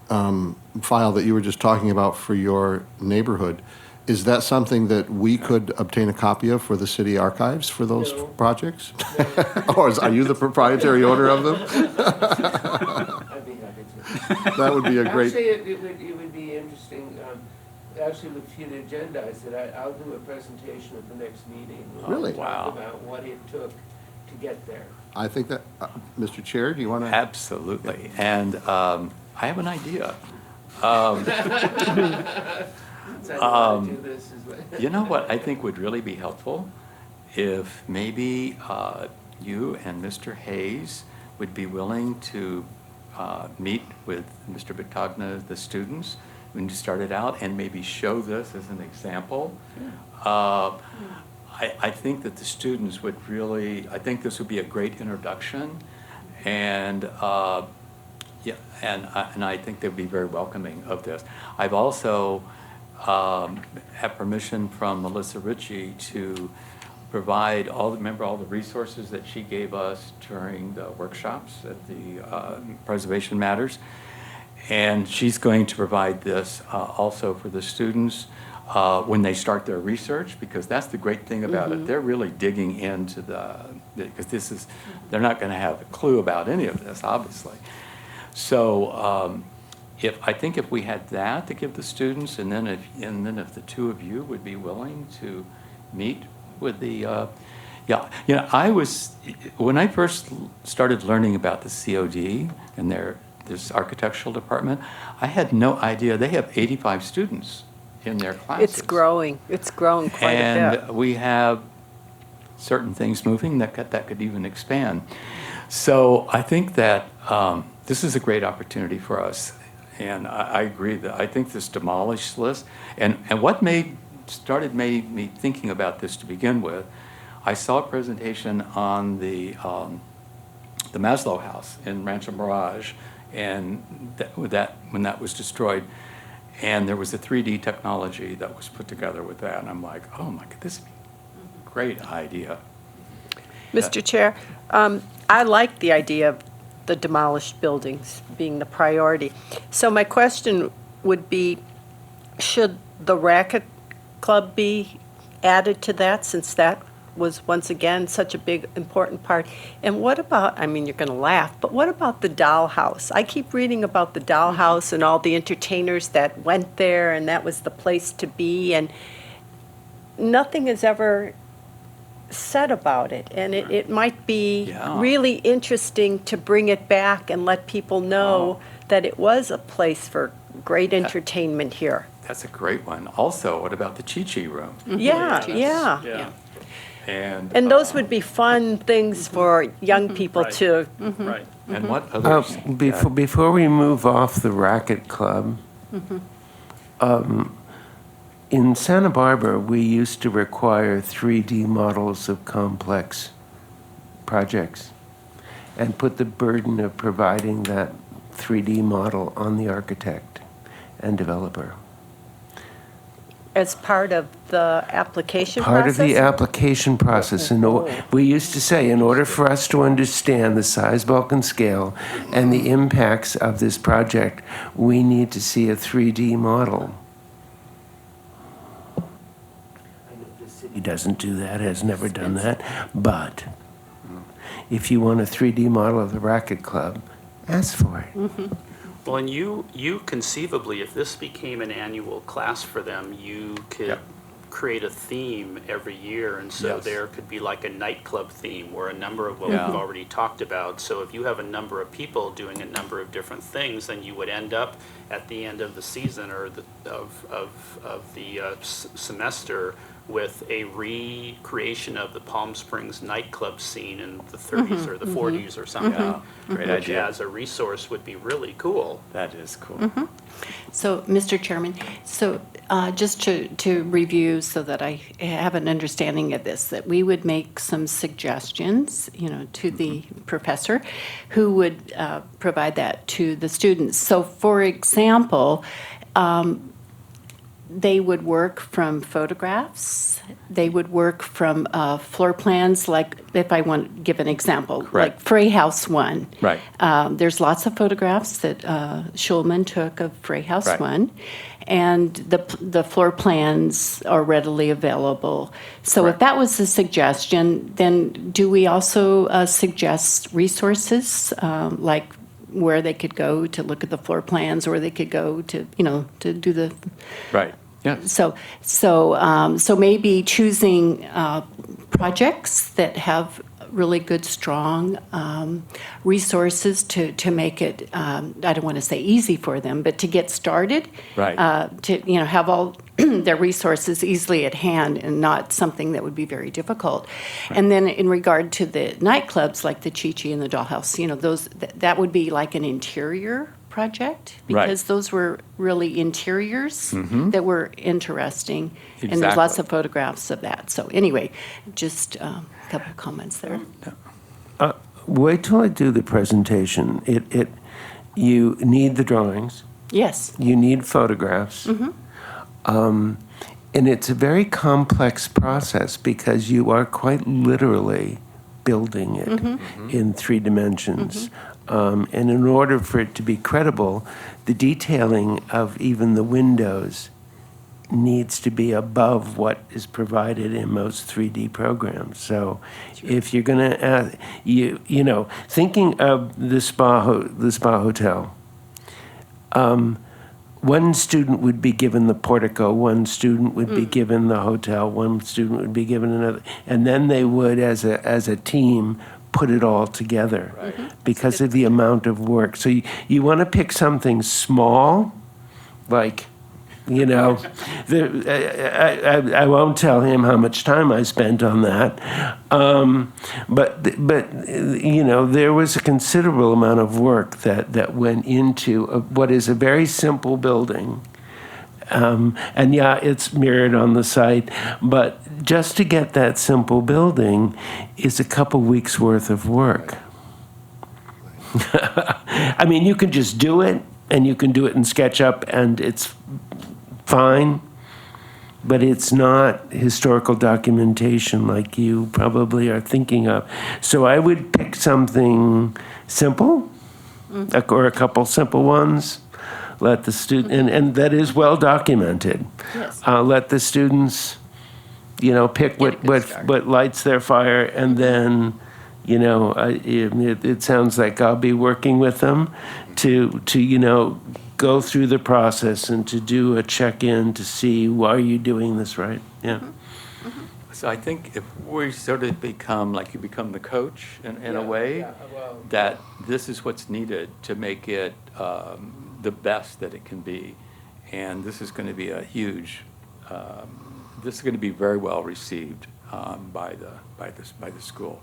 file that you were just talking about for your neighborhood. Is that something that we could obtain a copy of for the city archives for those No. projects? Or are you the proprietary owner of them? I'd be happy to. That would be a great, Actually, it would be interesting, actually, if you'd agendize it, I'll do a presentation at the next meeting. Really? Wow. Talk about what it took to get there. I think that, Mr. Chair, do you want to? Absolutely. And I have an idea. So I wanna do this as You know what I think would really be helpful? If maybe you and Mr. Hayes would be willing to meet with Mr. Battagna, the students, when you started out, and maybe show this as an example. I think that the students would really, I think this would be a great introduction, and yeah, and I think they'd be very welcoming of this. I've also have permission from Melissa Ritchie to provide all the resources that she gave us during the workshops at the Preservation Matters. And she's going to provide this also for the students when they start their research, because that's the great thing about it. They're really digging into because they're not going to have a clue about any of this, obviously. So I think if we had that to give the students, and then if the two of you would be willing to meet with the, when I first started learning about the COD and this architectural department, I had no idea they have 85 students in their classes. It's growing. It's grown quite a bit. And we have certain things moving that could even expand. So I think that this is a great opportunity for us. And I agree that I think this demolished list, and what made me thinking about this to begin with, I saw a presentation on the Maslow House in Rancho Mirage, and when that was destroyed. And there was a 3D technology that was put together with that, and I'm like, oh my God, this is a great idea. Mr. Chair, I like the idea of the demolished buildings being the priority. So my question would be, should the racket club be added to that, since that was once again such a big, important part? And what about, I mean, you're going to laugh, but what about the dollhouse? I keep reading about the dollhouse and all the entertainers that went there, and that was the place to be, and nothing is ever said about it. And it might be Yeah. really interesting to bring it back and let people know that it was a place for great entertainment here. That's a great one. Also, what about the Chi-Chi room? Yeah, yeah. Yeah, And those would be fun things for young people Right. to, right. And what others? Before we move off the racket club, in Santa Barbara, we used to require 3D models of complex projects and put the burden of providing that 3D model on the architect and developer. as part of the application Part of the process? application process. We used to say, in order for us to understand the size, bulk, and scale and the impacts of this project, we need to see a 3D model. He doesn't do that, has never done that, but if you want a 3D model of the racket club, ask for it. Well, and you conceivably, if this became an annual class for them, you could Yep. create a theme every year, and so Yes. there could be like a nightclub theme where a number of what Yeah. we've already talked about. So if you have a number of people doing a number of different things, then you would end up at the end of the season or of the semester with a recreation of the Palm Springs nightclub scene in the 30s or the 40s or something. Yeah, great Which idea. as a resource would be really cool. That is cool. So, Mr. Chairman, so just to review so that I have an understanding of this, that we would make some suggestions, to the professor who would provide that to the students. So, for example, they would work from photographs. They would work from floor plans, like if I want to give an example, Correct. like Frey House 1. Right. There's lots of photographs that Schulman took of Frey House Right. 1, and the floor plans are readily available. So if Correct. that was a suggestion, then do we also suggest resources, like where they could go to look at the floor plans, or they could go to, to do the Right, yes. so maybe choosing projects that have really good, strong resources to make it, I don't want to say easy for them, but to get started. Right. To, have all their resources easily at hand and not something that would be very difficult. And then in regard to the nightclubs, like the Chi-Chi and the Dollhouse, that would be like an interior project, Right. because those were really interiors that were interesting, and there's lots Exactly. of photographs of that. So anyway, just a couple of comments there. Wait till I do the presentation. You need the drawings, Yes. you need photographs. And it's a very complex process because you are quite literally building it in 3 dimensions. And in order for it to be credible, the detailing of even the windows needs to be above what is provided in most 3D programs. So if you're going to, thinking of the spa hotel, one student would be given the portico, one student would be given the hotel, one student would be given another, and then they would, as a team, put it all together because of the amount of work. So you want to pick something small, like, I won't tell him how much time I spent on that. But there was a considerable amount of work that went into what is a very simple building. And yeah, it's mirrored on the site, but just to get that simple building is a couple weeks worth of work. I mean, you can just do it and you can do it in SketchUp, and it's fine, but it's not historical documentation like you probably are thinking of. So I would pick something simple, or a couple simple ones. Let the student, and that is well documented. Yes. Let the students, pick Get a good start. what lights their fire, and then, it sounds like I'll be working with them to go through the process and to do a check-in to see, why are you doing this right? Yeah. So I think if we sort of become, like you become the coach in a way, that this is what's needed to make it the best that it can be. And this is going to be a huge, this is going to be very well received by the school,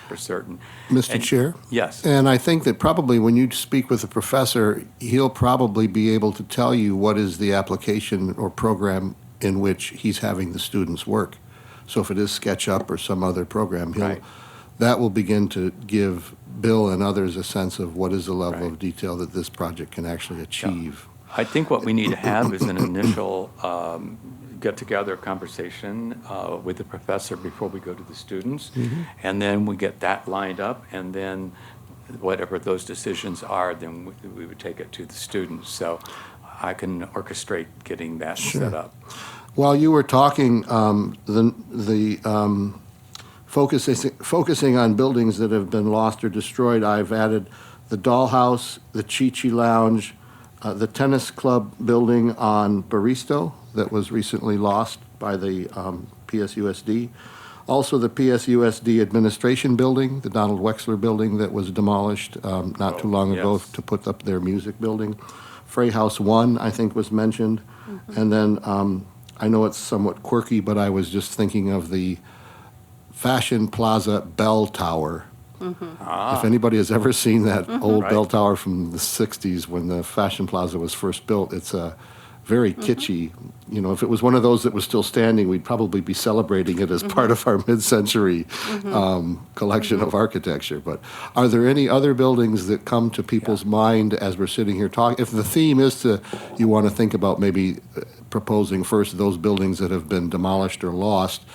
for certain. Mr. And- Chair? Yes. And I think that probably when you speak with the professor, he'll probably be able to tell you what is the application or program in which he's having the students work. So if it is SketchUp or some other program, Right. that will begin to give Bill and others a sense of what is the level Right. of detail that this project can actually achieve. I think what we need to have is an initial get-together conversation with the professor before we go to the students. And then we get that lined up, and then whatever those decisions are, then we would take it to the students. So I can orchestrate getting that set up. While you were talking, focusing on buildings that have been lost or destroyed, I've added the Dollhouse, the Chi-Chi Lounge, the tennis club building on Baristo that was recently lost by the PSUSD. Also, the PSUSD Administration Building, the Donald Wexler Building that was demolished not too long ago yes. to put up their music building. Frey House 1, I think, was mentioned. And then I know it's somewhat quirky, but I was just thinking of the Fashion Plaza Bell Tower. If anybody has ever seen that old Right. bell tower from the 60s when the Fashion Plaza was first built, it's a very kitschy. If it was one of those that was still standing, we'd probably be celebrating it as part of our mid-century collection of architecture. But are there any other buildings that come to people's mind as we're sitting here talking? If the theme is you want to think about maybe proposing first those buildings that have been demolished or lost,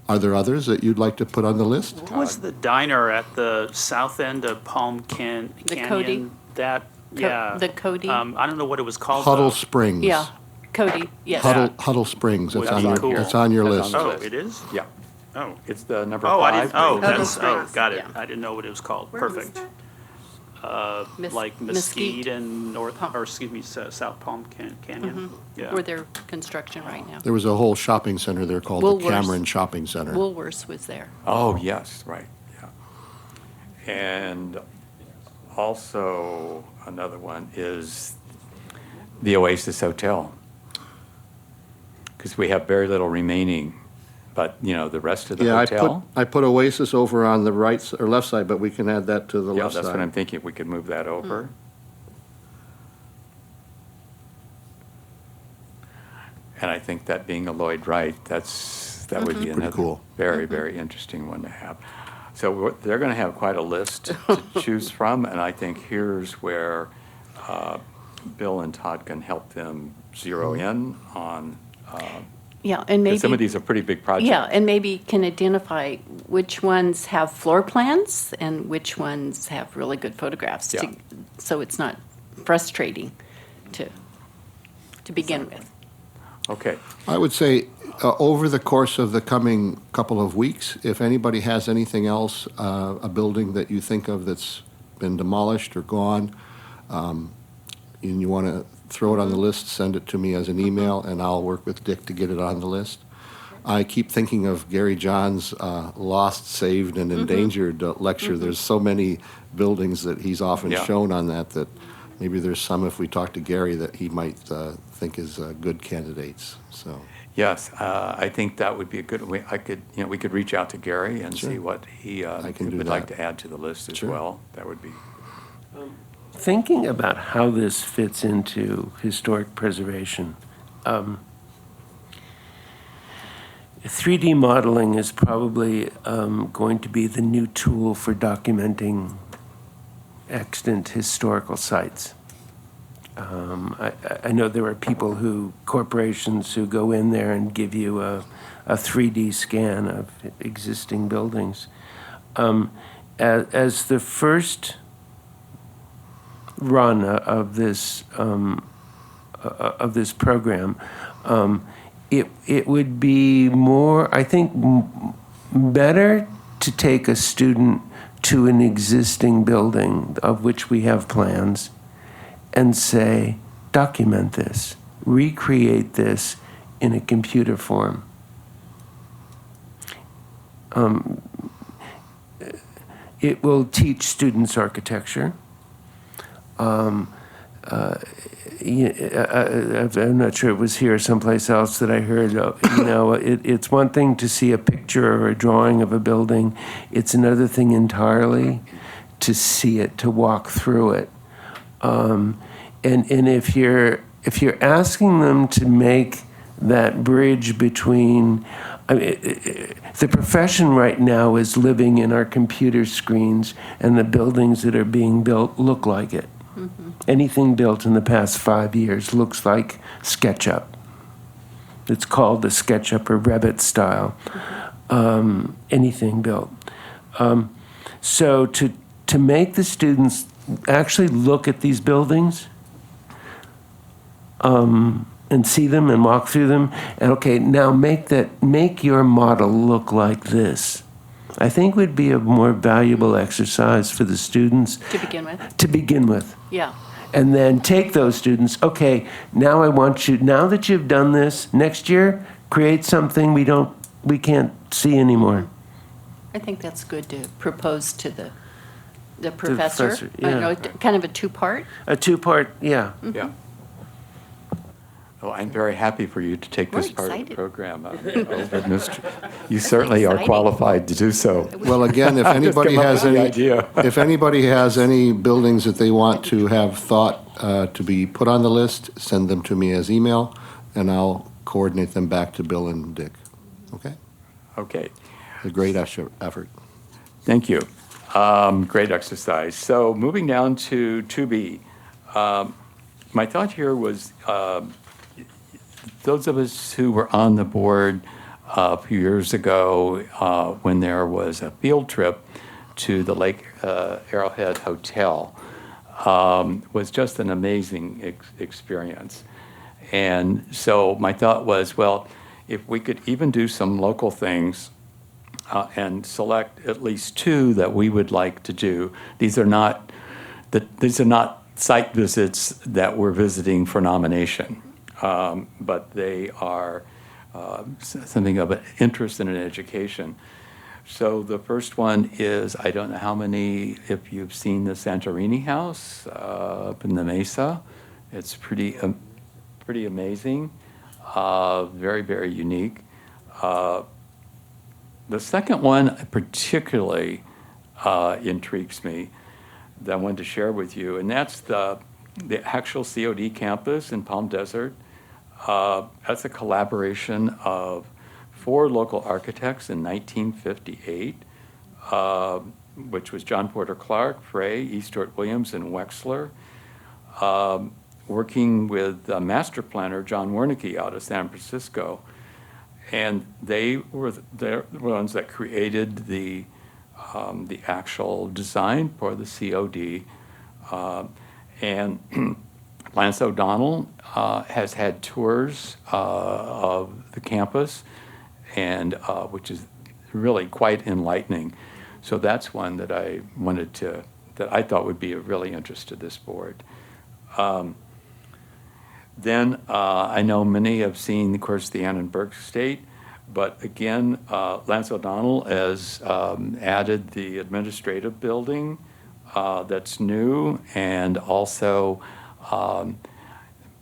are there others that you'd like to put on the list? What was the diner at the south end of Palm Canyon? The Cody? That, yeah. The Cody? I don't know what it was called. Huddle though. Springs. Yeah, Cody, yes. Huddle Springs. It's Would on be your, cool. it's on your That's list. on the Oh, list. it is? Yeah, Oh. it's the number Oh, I 5. didn't, oh, Huddle that's, oh, Springs, got it. yeah. I didn't know what it was called. Where was Perfect. that? Like Mesquite and North, or excuse me, South Palm Canyon. Yeah. For their construction right now. There was a whole shopping center there called the Woolworths. Cameron Shopping Center. Woolworths was there. Oh, yes, right, yeah. And also, another one is the Oasis Hotel. Because we have very little remaining, but, the rest of the Yeah, hotel. I put Oasis over on the right, or left side, but we can add that to the Yeah, left that's what I'm side. thinking, we could move that over. And I think that being a Lloyd Wright, that would be Pretty another cool. very, very interesting one to have. So they're going to have quite a list to choose from, and I think here's where Bill and Todd can help them zero in on, Yeah, and maybe. 'cause some of these are pretty big projects. Yeah, and maybe can identify which ones have floor plans and which ones have really good photographs. Yeah. So it's not frustrating to begin with. Okay, I would say, over the course of the coming couple of weeks, if anybody has anything else, a building that you think of that's been demolished or gone, and you want to throw it on the list, send it to me as an email, and I'll work with Dick to get it on the list. I keep thinking of Gary John's Lost, Saved, and Endangered lecture. There's so many buildings that he's often Yeah. shown on that maybe there's some, if we talk to Gary, that he might think is good candidates, so. yes, I think that would be a good, we could reach out to Gary and see what he I can do would like that. to add to the list as Sure. well. That would be, Thinking about how this fits into historic preservation, 3D modeling is probably going to be the new tool for documenting extant historical sites. I know there are corporations who go in there and give you a 3D scan of existing buildings. As the first run of this program, it would be more, I think, better to take a student to an existing building of which we have plans and say, document this, recreate this in a computer form. It will teach students architecture. I'm not sure it was here or someplace else that I heard, it's one thing to see a picture or a drawing of a building. It's another thing entirely to see it, to walk through it. And if you're asking them to make that bridge between, the profession right now is living in our computer screens, and the buildings that are being built look like it. Mm-hmm. Anything built in the past 5 years looks like SketchUp. It's called the SketchUp or Revit style. Mm-hmm. Anything built. So to make the students actually look at these buildings and see them and walk through them, and okay, now make your model look like this, I think would be a more valuable exercise for the students. To begin with? To begin with. Yeah. And then take those students, okay, now I want you, now that you've done this, next year, create something we can't see anymore. I think that's good to propose to the professor. professor, yeah. Kind of a two-part. A two-part, yeah. Yeah. Well, I'm very happy for you to take this We're part of the excited. program. You certainly are exciting. qualified to do so. Well, again, if Just anybody come up has with the any, idea. if anybody has any buildings that they want to have thought to be put on the list, send them to me as email, and I'll coordinate them back to Bill and Dick. Okay? Okay, A great effort. thank you. Great exercise. So moving down to 2B. My thought here was, those of us who were on the board a few years ago when there was a field trip to the Lake Arrowhead Hotel was just an amazing experience. And so my thought was, well, if we could even do some local things and select at least two that we would like to do. These are not site visits that we're visiting for nomination. But they are something of an interest and an education. So the first one is, I don't know how many, if you've seen the Santorini House up in the Mesa. It's pretty amazing, very, very unique. The second one particularly intrigues me that I wanted to share with you, and that's the actual COD campus in Palm Desert. That's a collaboration of 4 local architects in 1958, which was John Porter Clark, Frey, E. Stuart Williams, and Wexler, working with master planner John Wernicke out of San Francisco. And they were the ones that created the actual design for the COD. And Lance O'Donnell has had tours of the campus, and which is really quite enlightening. So that's one that I thought would be of really interest to this board. Then I know many have seen, of course, the Annenberg Estate, but again, Lance O'Donnell has added the administrative building that's new, and also, as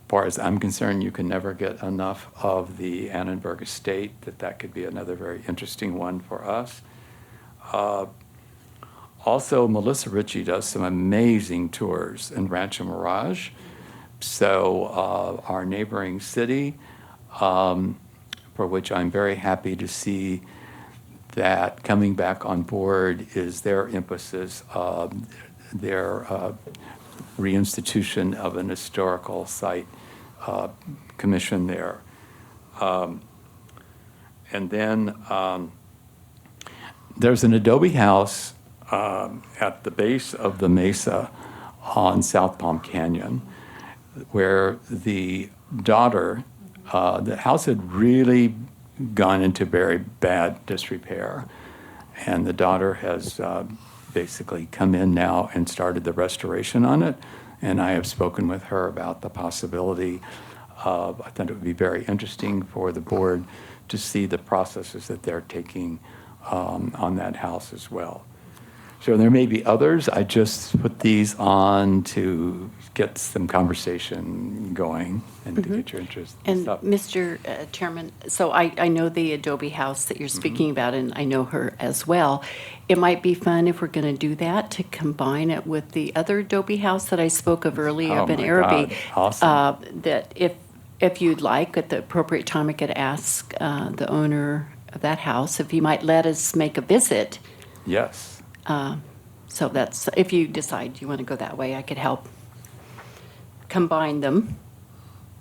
far as I'm concerned, you can never get enough of the Annenberg Estate, that could be another very interesting one for us. Also, Melissa Ritchie does some amazing tours in Rancho Mirage. So our neighboring city, for which I'm very happy to see that coming back on board is their emphasis, their reinstitution of an historical site commission there. And then there's an adobe house at the base of the mesa on South Palm Canyon, where the daughter, the house had really gone into very bad disrepair. And the daughter has basically come in now and started the restoration on it. And I have spoken with her about the possibility of, I thought it would be very interesting for the board to see the processes that they're taking on that house as well. So there may be others. I just put these on to get some conversation going and to get your interest. And stuff. Mr. Chairman, so I know the adobe house that you're speaking about, and I know her as well. It might be fun if we're going to do that, to combine it with the other adobe house that I spoke of earlier Oh up in my Arabi. God, awesome. That if you'd like, at the appropriate time, I could ask the owner of that house if he might let us make a visit. Yes. So that's, if you decide you want to go that way, I could help combine them,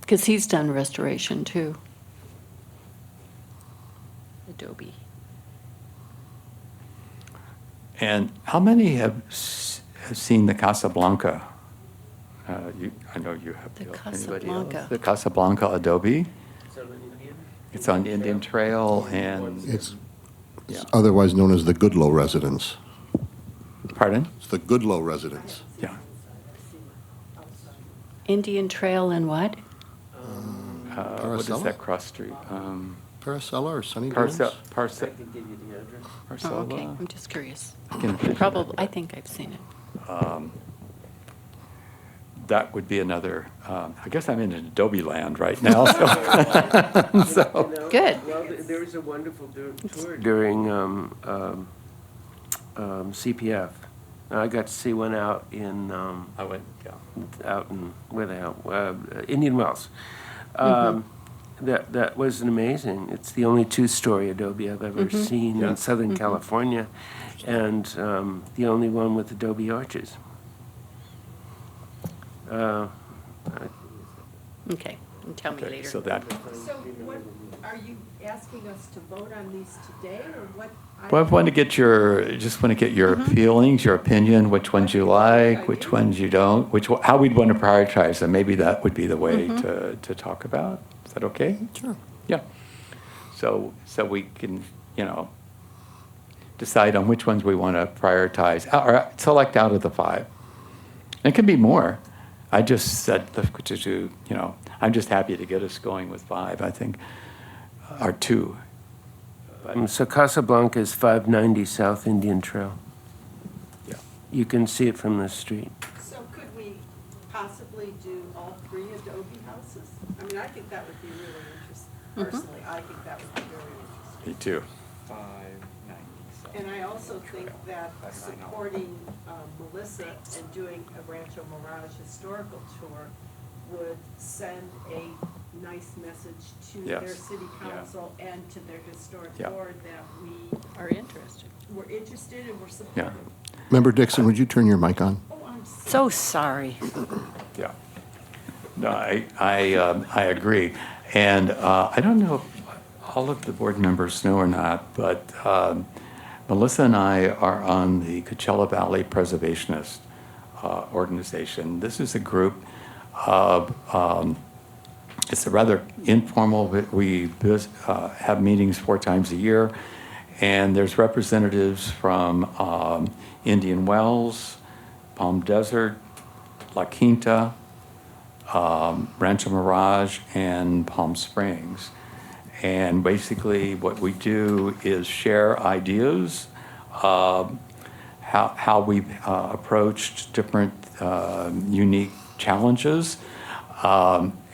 because he's done restoration too. Adobe. And how many have seen the Casablanca? I know you have. The Bill. Anybody else? Casablanca. The Casablanca Adobe. It's on the Indian Trail and, It's yeah. otherwise known as the Goodloe Residence. Pardon? It's the Goodloe Residence. Yeah. Indian Trail and what? What is Paracella? that cross street? Paracella or Sunny Dunes? Parcella. Oh, okay, I'm just curious. Probably. Probably, I think I've seen it. That would be another, I guess I'm in Adobe land right now, so. So, Good. Well, there was a wonderful tour during CPF. I got to see one out in, I went, yeah. out in, where the hell, Indian Wells. That was an amazing, it's the only two-story adobe I've ever seen Yeah. in Southern California, and the only one with adobe arches. Okay, and tell me Okay, later. so that, So what, are you asking us to vote on these today, or what? well, I want to get just want to get your feelings, your opinion, which ones you like, which ones you don't, how we'd want to prioritize them. Maybe that would be the way to talk about. Is that okay? Sure. Yeah. So we can, decide on which ones we want to prioritize, or select out of the 5. It can be more. I just said to do, I'm just happy to get us going with 5, I think, or 2. So Casablanca is 590 South Indian Trail. Yeah. You can see it from the street. So could we possibly do all 3 adobe houses? I mean, I think that would be really interesting. Personally, I think that would be very interesting. Me too. And I also think that supporting Melissa and doing a Rancho Mirage historical tour would send a nice message to their Yes. city council and to their historic Yeah. board that we Are interested. were interested and were Yeah. supportive. Member Dixon, would you turn your mic on? Oh, I'm So sorry. Yeah. No, I agree. And I don't know if all of the board members know or not, but Melissa and I are on the Coachella Valley Preservationist organization. This is a group of, it's a rather informal, we have meetings 4 times a year, and there's representatives from Indian Wells, Palm Desert, La Quinta, Rancho Mirage, and Palm Springs. And basically what we do is share ideas, how we've approached different unique challenges,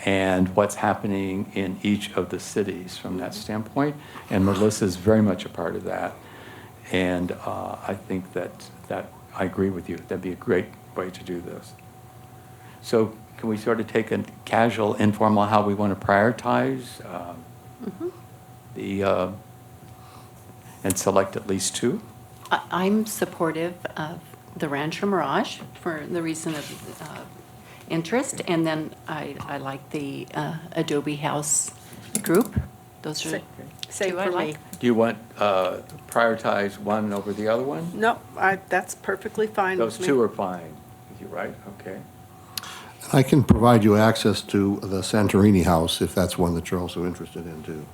and what's happening in each of the cities from that standpoint. And Melissa is very much a part of that. And I think that I agree with you. That'd be a great way to do this. So can we sort of take a casual, informal, how we want to prioritize and select at least 2? I'm supportive of the Rancho Mirage for the reason of interest, and then I like the Adobe House group. Those are Same two I for me. like. Do you want prioritize one over the other one? No, that's perfectly fine with Those me. two are fine with you, right? Okay. I can provide you access to the Santorini House if that's one that you're also interested in too.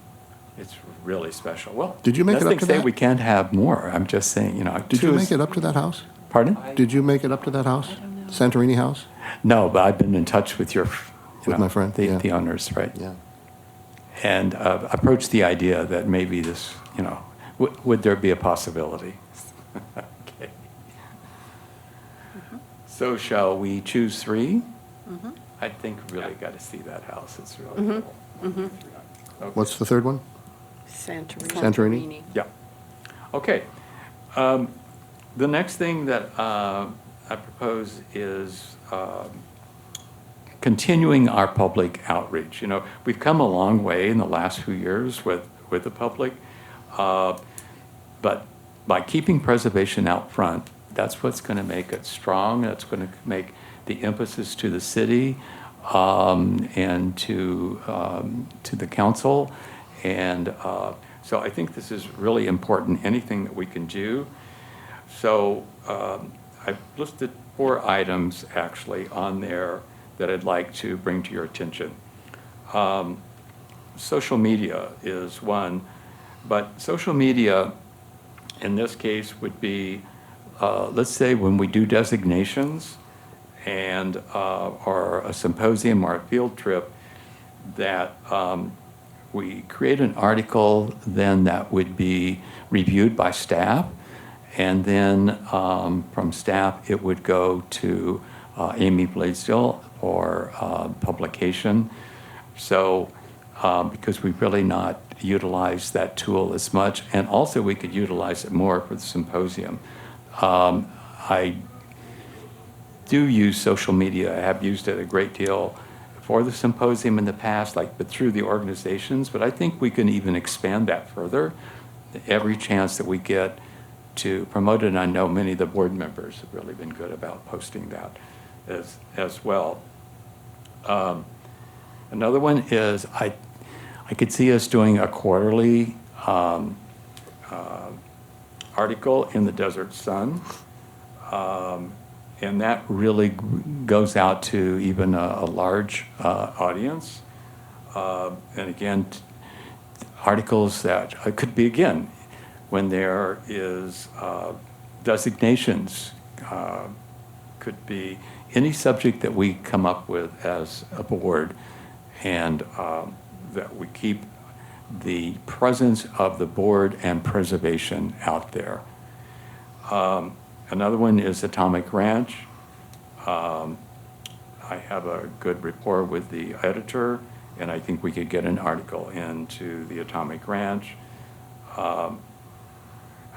It's really special. Well, Did you make it up nothing to say that? we can't have more. I'm just saying, you know. Did you two make is- it up to that house? Pardon? Did you make it up to that house? Santorini House? No, but I've been in touch with your, you With know, my friend, yeah. the owners, right? Yeah. And approached the idea that maybe this, you know, would there be a possibility? Okay. So shall we choose three? I think we really got to see that house. It's really cool. Okay. What's the third one? Santorini. Santorini? Yeah. Okay. The next thing that I propose is continuing our public outreach. You know, we've come a long way in the last few years with the public, but by keeping preservation out front, that's what's going to make it strong. That's going to make the emphasis to the city and to the council. And so I think this is really important, anything that we can do. So I've listed 4 items actually on there that I'd like to bring to your attention. Social media is one, but social media in this case would be, let's say when we do designations and or a symposium or a field trip, that we create an article then that would be reviewed by staff, and then from staff it would go to Amy Blaisdell for publication. So because we've really not utilized that tool as much, and also we could utilize it more for the symposium. I do use social media. I have used it a great deal for the symposium in the past, but through the organizations, but I think we can even expand that further. Every chance that we get to promote it, and I know many of the board members have really been good about posting that as well. Another one is I could see us doing a quarterly article in the Desert Sun. And that really goes out to even a large audience. And again, articles that could be, again, when there is designations, could be any subject that we come up with as a board, and that we keep the presence of the board and preservation out there. Another one is Atomic Ranch. I have a good rapport with the editor, and I think we could get an article into the Atomic Ranch.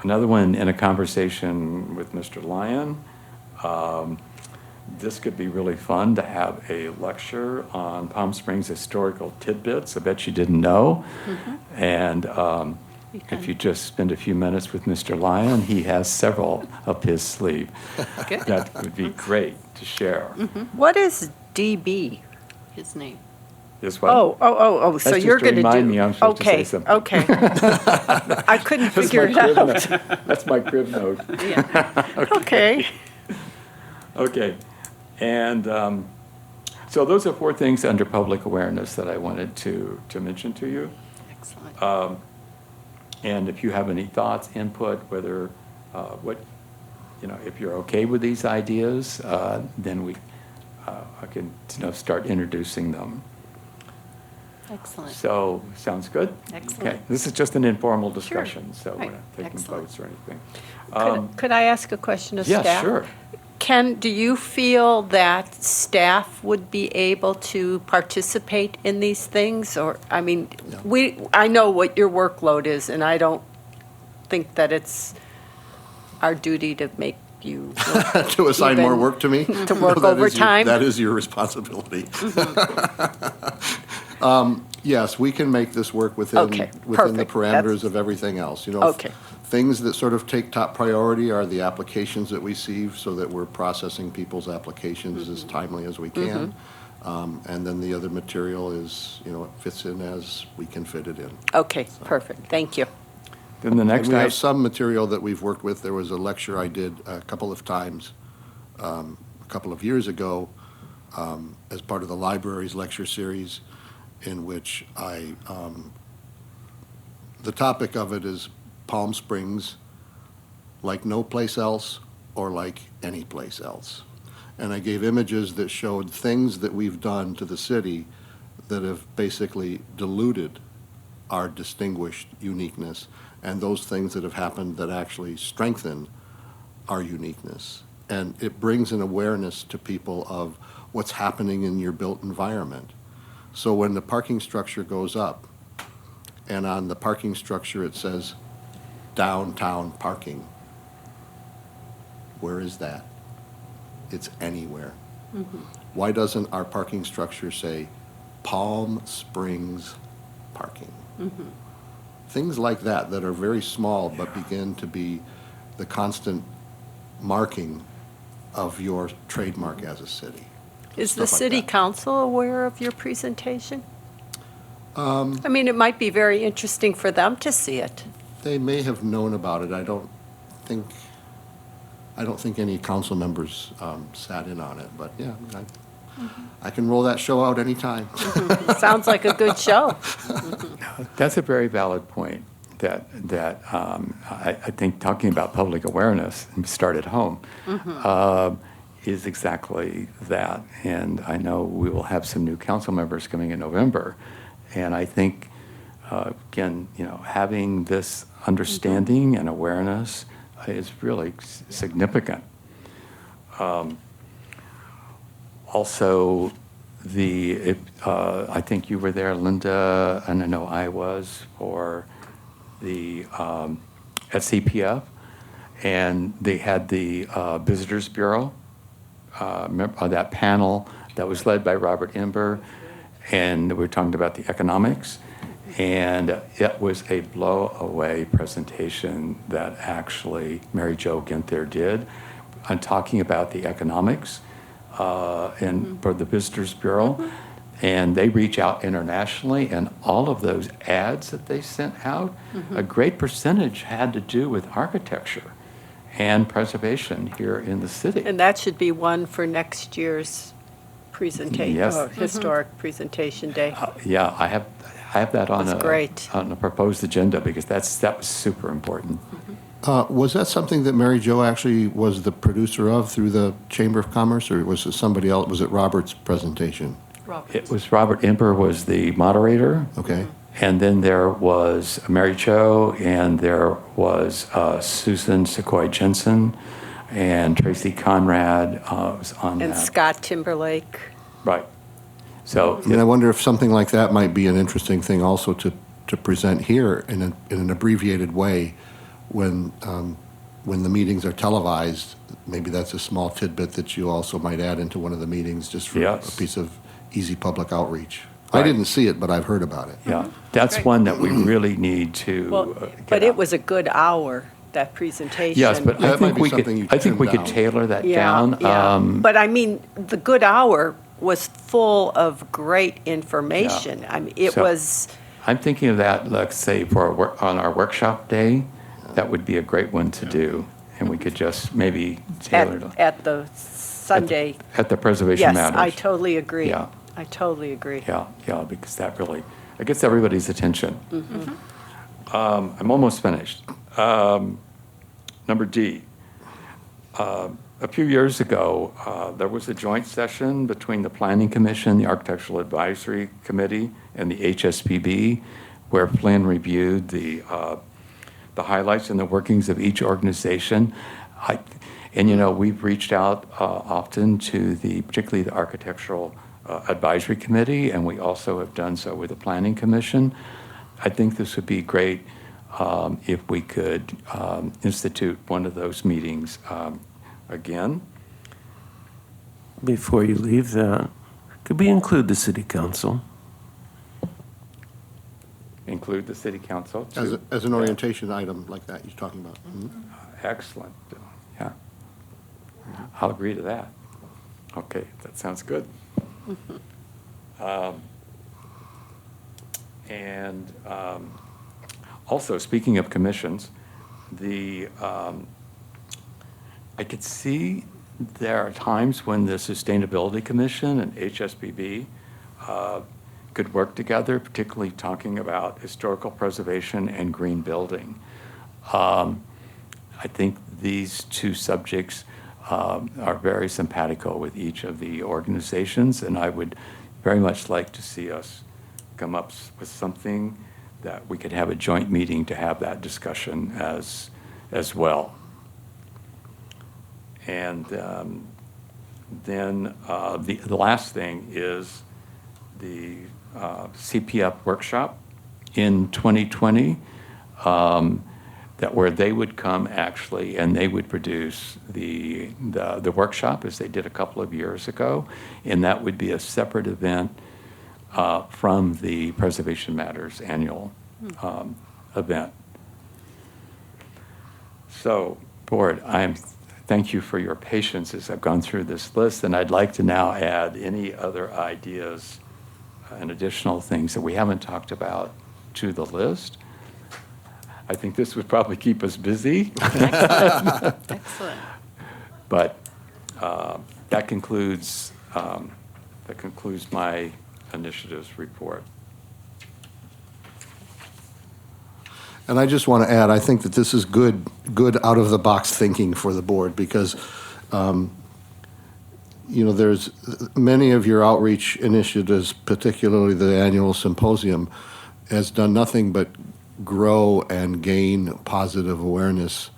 Another one, in a conversation with Mr. Lyon, this could be really fun to have a lecture on Palm Springs historical tidbits. I bet you didn't know. And if you just spend a few minutes with Mr. Lyon, he has several up his sleeve. That would be great to share. What is DB? His name. Is what? So That's just you're to going to do. remind me I'm supposed to say Okay, something. okay. I couldn't That's figure my it crib out. note. That's my crib note. Okay. Okay. And so those are 4 things under public awareness that I wanted to mention to you. Excellent. And if you have any thoughts, input, whether, if you're okay with these ideas, then I can, start introducing them. Excellent. So, sounds good? Excellent. Okay, this is just an informal discussion, so we're Right. not taking Excellent. votes or anything. Could I ask a question of staff? Yeah, sure. Do you feel that staff would be able to participate in these things? Or, I mean, I know what your workload is, and I don't think that it's our duty to make you work To assign more even work to me? to work No, that is your- overtime? That is your responsibility. Yes, we can make this work within Okay, the perfect. parameters That's- of everything else. Okay. things that sort of take top priority are the applications that we receive, so that we're processing people's applications as timely as we can. And then the other material is, you know, it fits in as we can fit it in. Okay, perfect, thank you. Then the next And we have item, some material that we've worked with. There was a lecture I did a couple of times, a couple of years ago, as part of the library's lecture series, in which the topic of it is Palm Springs, like no place else or like any place else. And I gave images that showed things that we've done to the city that have basically diluted our distinguished uniqueness, and those things that have happened that actually strengthen our uniqueness. And it brings an awareness to people of what's happening in your built environment. So when the parking structure goes up, and on the parking structure it says downtown parking, where is that? It's anywhere. Why doesn't our parking structure say Palm Springs parking? Things like that that are very small but begin to be the constant marking of your trademark as a city. Is the Stuff like city that. council aware of your presentation? I mean, it might be very interesting for them to see it. They may have known about it. I don't think any council members sat in on it, but yeah, I can roll that show out anytime. Sounds like a good show. that's a very valid point, that I think talking about public awareness, and start at home, is exactly that. And I know we will have some new council members coming in November, and I think, again, you know, having this understanding and awareness is really significant. Also, I think you were there, Linda, and I know I was, for the, at CPF, and they had the Visitors Bureau, remember that panel that was led by Robert Ember, and we were talking about the economics. And it was a blow-away presentation that actually Mary Jo Ginther did on talking about the economics and for the Visitors Bureau. And they reach out internationally, and all of those ads that they sent out, a great percentage had to do with architecture and preservation here in the city. And that should be one for next year's presentation, Yes. historic presentation day. Yeah, I have that on That's great. on a proposed agenda, because that was super important. Was that something that Mary Jo actually was the producer of through the Chamber of Commerce, or was it somebody else? Was it Robert's presentation? It was Robert Ember was the moderator, Okay. and then there was Mary Jo, and there was Susan Sequoia Jensen, and Tracy Conrad was on And that. Scott Timberlake. Right. So, I mean, I wonder if something like that might be an interesting thing also to present here in an abbreviated way when the meetings are televised. Maybe that's a small tidbit that you also might add into one of the meetings, just for Yes. a piece of easy public outreach. I Right. didn't see it, but I've heard about it. yeah, that's one that we really need to Well, get but it out. was a good hour, that presentation. Yes, but Yeah, I that might think be we something you could, I think we trim could down. tailor that Yeah, down. yeah. But I mean, the good hour was full of great information. I mean, it So- was, I'm thinking of that, let's say, on our workshop day, that would be a great one to do, and we could just maybe tailor it at the Sunday. at the Preservation Yes, Matters. I totally agree. Yeah. I totally agree. Yeah, because that really, it gets everybody's attention. I'm almost finished. Number D. A few years ago, there was a joint session between the Planning Commission, the Architectural Advisory Committee, and the HSPB, where Flynn reviewed the highlights and the workings of each organization. And, you know, we've reached out often to particularly the Architectural Advisory Committee, and we also have done so with the Planning Commission. I think this would be great if we could institute one of those meetings again. Before you leave that, could we include the city council? include the city council. to- As an orientation item like that you're talking about. Mhm. Excellent, yeah. I'll agree to that. Okay, that sounds good. And also, speaking of commissions, I could see there are times when the Sustainability Commission and HSBB could work together, particularly talking about historical preservation and green building. I think these two subjects are very simpatico with each of the organizations, and I would very much like to see us come up with something that we could have a joint meeting to have that discussion as well. And then the last thing is the CPF workshop in 2020, that where they would come actually and they would produce the workshop as they did a couple of years ago, and that would be a separate event from the Preservation Matters annual event. So, Board, thank you for your patience as I've gone through this list, and I'd like to now add any other ideas and additional things that we haven't talked about to the list. I think this would probably keep us busy. Excellent. But that concludes my initiatives report. And I just want to add, I think that this is good out-of-the-box thinking for the board because, there's many of your outreach initiatives, particularly the annual symposium, has done nothing but grow and gain positive awareness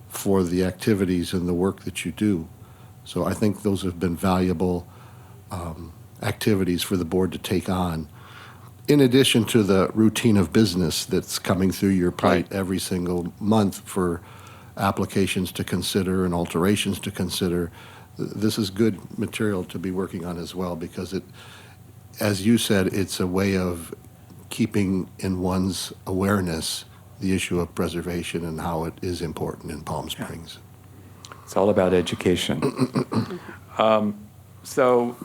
for the activities and the work that you do. So I think those have been valuable activities for the board to take on, in addition to the routine of business that's coming through your plate every single month for applications to consider and alterations to consider. This is good material to be working on as well because it, as you said, it's a way of keeping in one's awareness the issue of preservation and how it is important in Palm Springs. It's all about education. So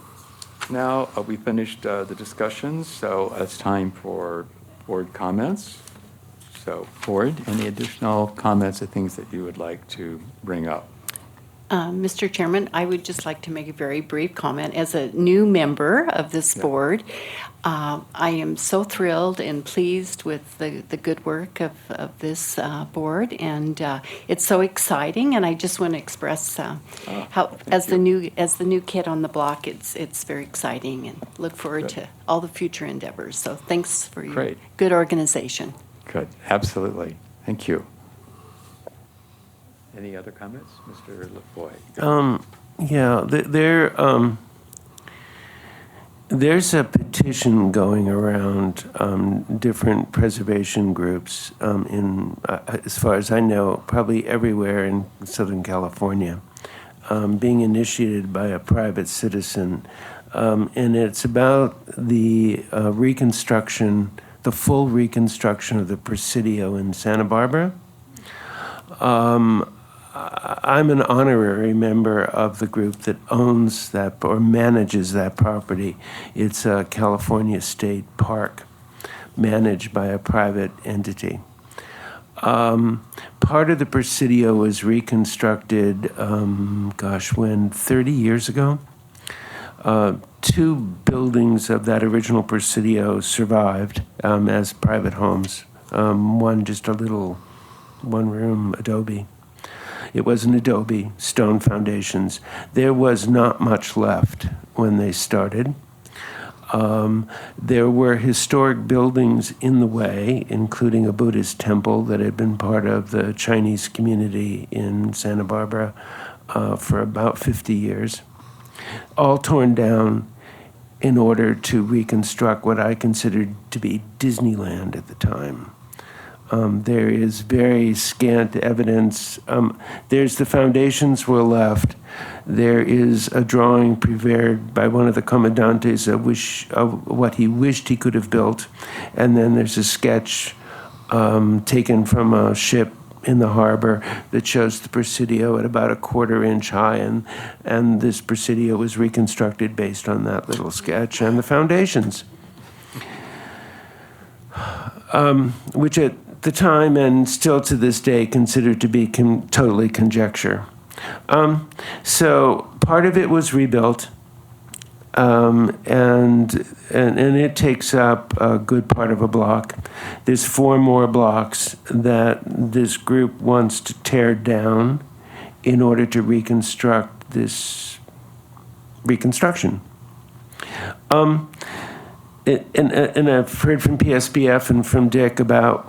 now we finished the discussions, so it's time for board comments. So, Board, any additional comments or things that you would like to bring up? Mr. Chairman, I would just like to make a very brief comment. As a new member of this board, I am so thrilled and pleased with the good work of this board, and it's so exciting. And I just want to express how, as the new kid on the block, it's very exciting, and look forward Good. to all the future endeavors. So thanks for your Great. good organization. Good, absolutely. Thank you. Any other comments, Mr. LaFoy? Yeah, there's a petition going around different preservation groups as far as I know, probably everywhere in Southern California, being initiated by a private citizen. And it's about the reconstruction, the full reconstruction of the Presidio in Santa Barbara. I'm an honorary member of the group that owns that or manages that property. It's a California State Park managed by a private entity. Part of the Presidio was reconstructed, 30 years ago? Two buildings of that original Presidio survived as private homes. One just a little one-room adobe. It was an adobe, stone foundations. There was not much left when they started. There were historic buildings in the way, including a Buddhist temple that had been part of the Chinese community in Santa Barbara for about 50 years, all torn down in order to reconstruct what I considered to be Disneyland at the time. There is very scant evidence. There's the foundations were left. There is a drawing prepared by one of the commandantes of what he wished he could have built. And then there's a sketch taken from a ship in the harbor that shows the Presidio at about a 1/4 inch high. And this Presidio was reconstructed based on that little sketch and the foundations. Which at the time and still to this day considered to be totally conjecture. So part of it was rebuilt, and it takes up a good part of a block. There's 4 more blocks that this group wants to tear down in order to reconstruct this reconstruction. And I've heard from PSBF and from Dick about,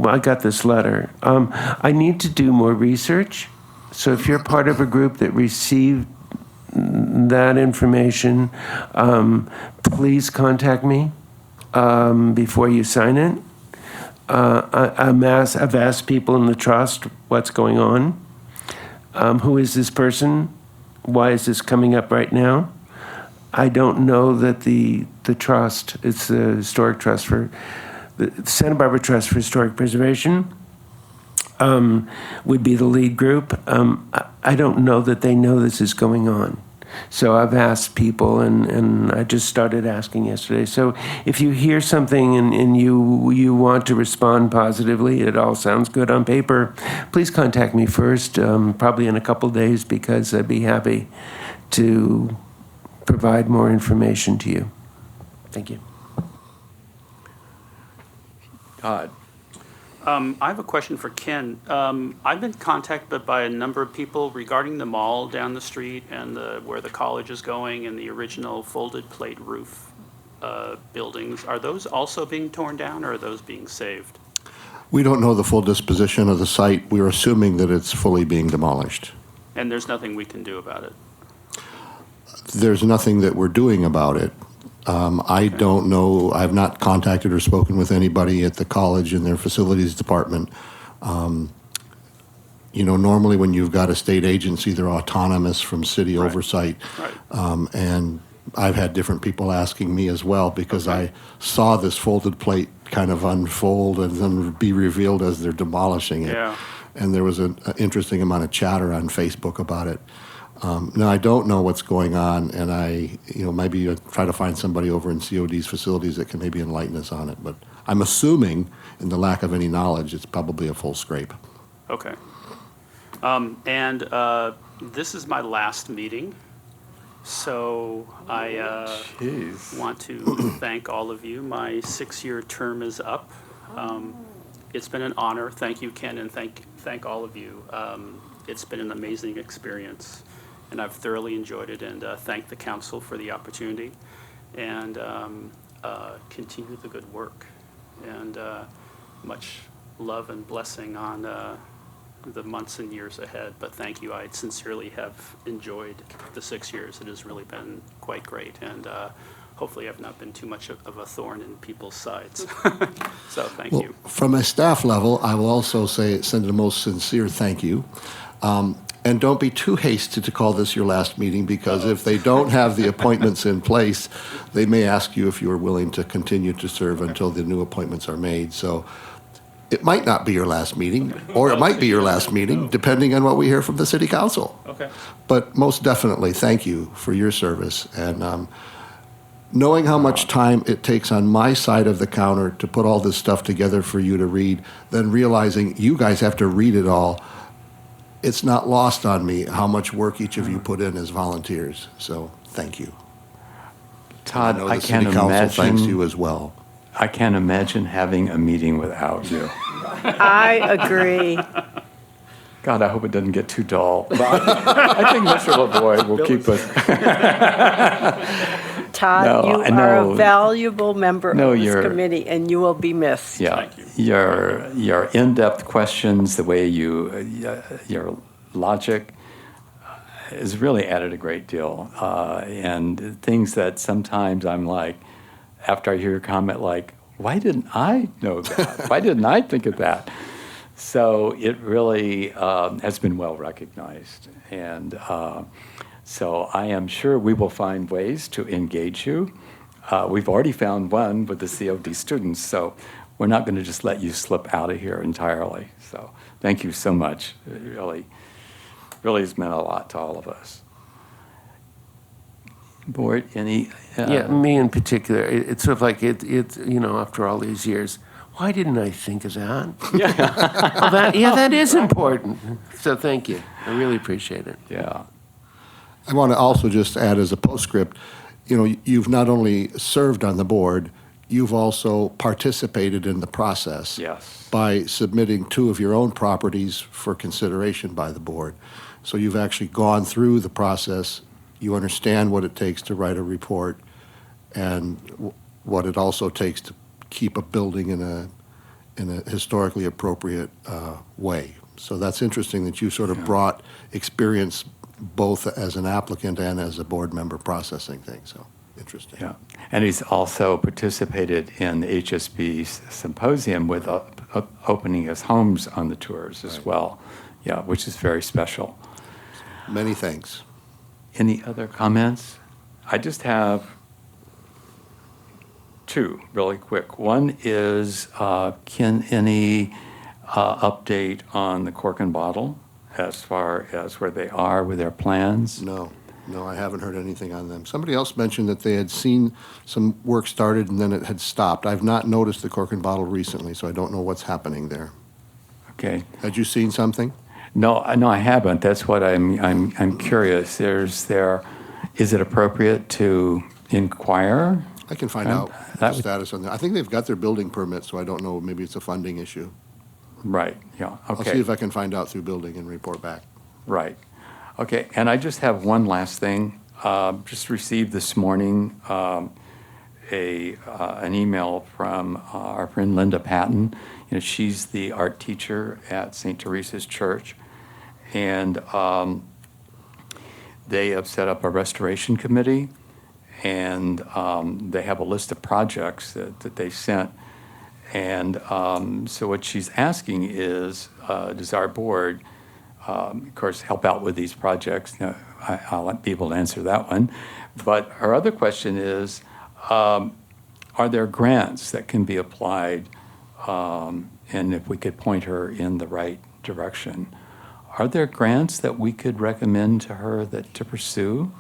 I got this letter. I need to do more research. So if you're part of a group that received that information, please contact me before you sign it. I've asked people in the trust what's going on. Who is this person? Why is this coming up right now? I don't know that the trust, it's the Historic Trust for, the Santa Barbara Trust for Historic Preservation would be the lead group. I don't know that they know this is going on. So I've asked people, and I just started asking yesterday. So if you hear something and you want to respond positively, it all sounds good on paper, please contact me first, probably in a couple days, because I'd be happy to provide more information to you. Thank you. Todd? I have a question for Ken. I've been contacted by a number of people regarding the mall down the street and where the college is going and the original folded plate roof buildings. Are those also being torn down, or are those being saved? We don't know the full disposition of the site. We're assuming that it's fully being demolished. And there's nothing we can do about it? There's nothing that we're doing about it. I don't know, I've not contacted or spoken with anybody at the college in their facilities department. Normally when you've got a state agency, they're autonomous from city oversight. Right. And I've had different people asking me as well, because I saw this folded plate kind of unfold and then be revealed as they're demolishing it. Yeah. And there was an interesting amount of chatter on Facebook about it. Now, I don't know what's going on, and maybe try to find somebody over in COD's facilities that can maybe enlighten us on it. But I'm assuming, in the lack of any knowledge, it's probably a full scrape. Okay. And this is my last meeting, so I want to thank all of you. My 6-year term is up. It's been an honor. Thank you, Ken, and thank all of you. It's been an amazing experience, and I've thoroughly enjoyed it, and thank the council for the opportunity, and continue the good work. And much love and blessing on the months and years ahead. But thank you. I sincerely have enjoyed the 6 years. It has really been quite great, and hopefully I've not been too much of a thorn in people's sides. So thank you. From a staff level, I will also send a most sincere thank you. And don't be too hasty to call this your last meeting, because if they don't have the appointments in place, they may ask you if you are willing to continue to serve until the new appointments are made. So it might not be your last meeting, or it might be your last meeting, depending on what we hear from the city council. Okay. But most definitely, thank you for your service. And knowing how much time it takes on my side of the counter to put all this stuff together for you to read, then realizing you guys have to read it all, it's not lost on me how much work each of you put in as volunteers. So thank you. Todd, know I the can't city council thanks you imagine, as well. I can't imagine having a meeting without you. I agree. God, I hope it doesn't get too dull. But I think Mr. LaVoy will keep us. Todd, No, you I are know. a valuable member No, of this you're- committee, and you will be missed. Yeah, Thank you. your in-depth questions, the way your logic has really added a great deal. And things that sometimes I'm like, after I hear a comment like, why didn't I know that? Why didn't I think of that? So it really has been well recognized. And so I am sure we will find ways to engage you. We've already found one with the COD students, so we're not going to just let you slip out of here entirely. So thank you so much. It really has meant a lot to all of us. Board, any? Yeah, me in particular. It's sort of like after all these years, why didn't I think of that? Yeah, that is important. So thank you. I really appreciate it. Yeah. I want to also just add as a postscript, you've not only served on the board, you've also participated in the process. Yes. By submitting 2 of your own properties for consideration by the board. So you've actually gone through the process. You understand what it takes to write a report and what it also takes to keep a building in a historically appropriate way. So that's interesting that you sort of brought experience both as an applicant and as a board member processing things. So interesting. Yeah. And he's also participated in the HSB symposium with opening his homes on the tours as well. Yeah, which is very special. Many thanks. Any other comments? I just have 2 really quick. One is, can any update on the cork and bottle as far as where they are with their plans? No, I haven't heard anything on them. Somebody else mentioned that they had seen some work started and then it had stopped. I've not noticed the cork and bottle recently, so I don't know what's happening there. Okay. Had you seen something? No, I haven't. That's what I'm curious. Is it appropriate to inquire? I can find out the status on that. I think they've got their building permit, so I don't know, maybe it's a funding issue. Right, yeah, okay. I'll see if I can find out through building and report back. Right. Okay, and I just have one last thing. Just received this morning an email from our friend Linda Patton. She's the art teacher at St. Teresa's Church, and they have set up a restoration committee, and they have a list of projects that they sent. And so what she's asking is, does our board, of course, help out with these projects? Now, I'll let people answer that one. But her other question is, are there grants that can be applied? And if we could point her in the right direction, are there grants that we could recommend to her to pursue?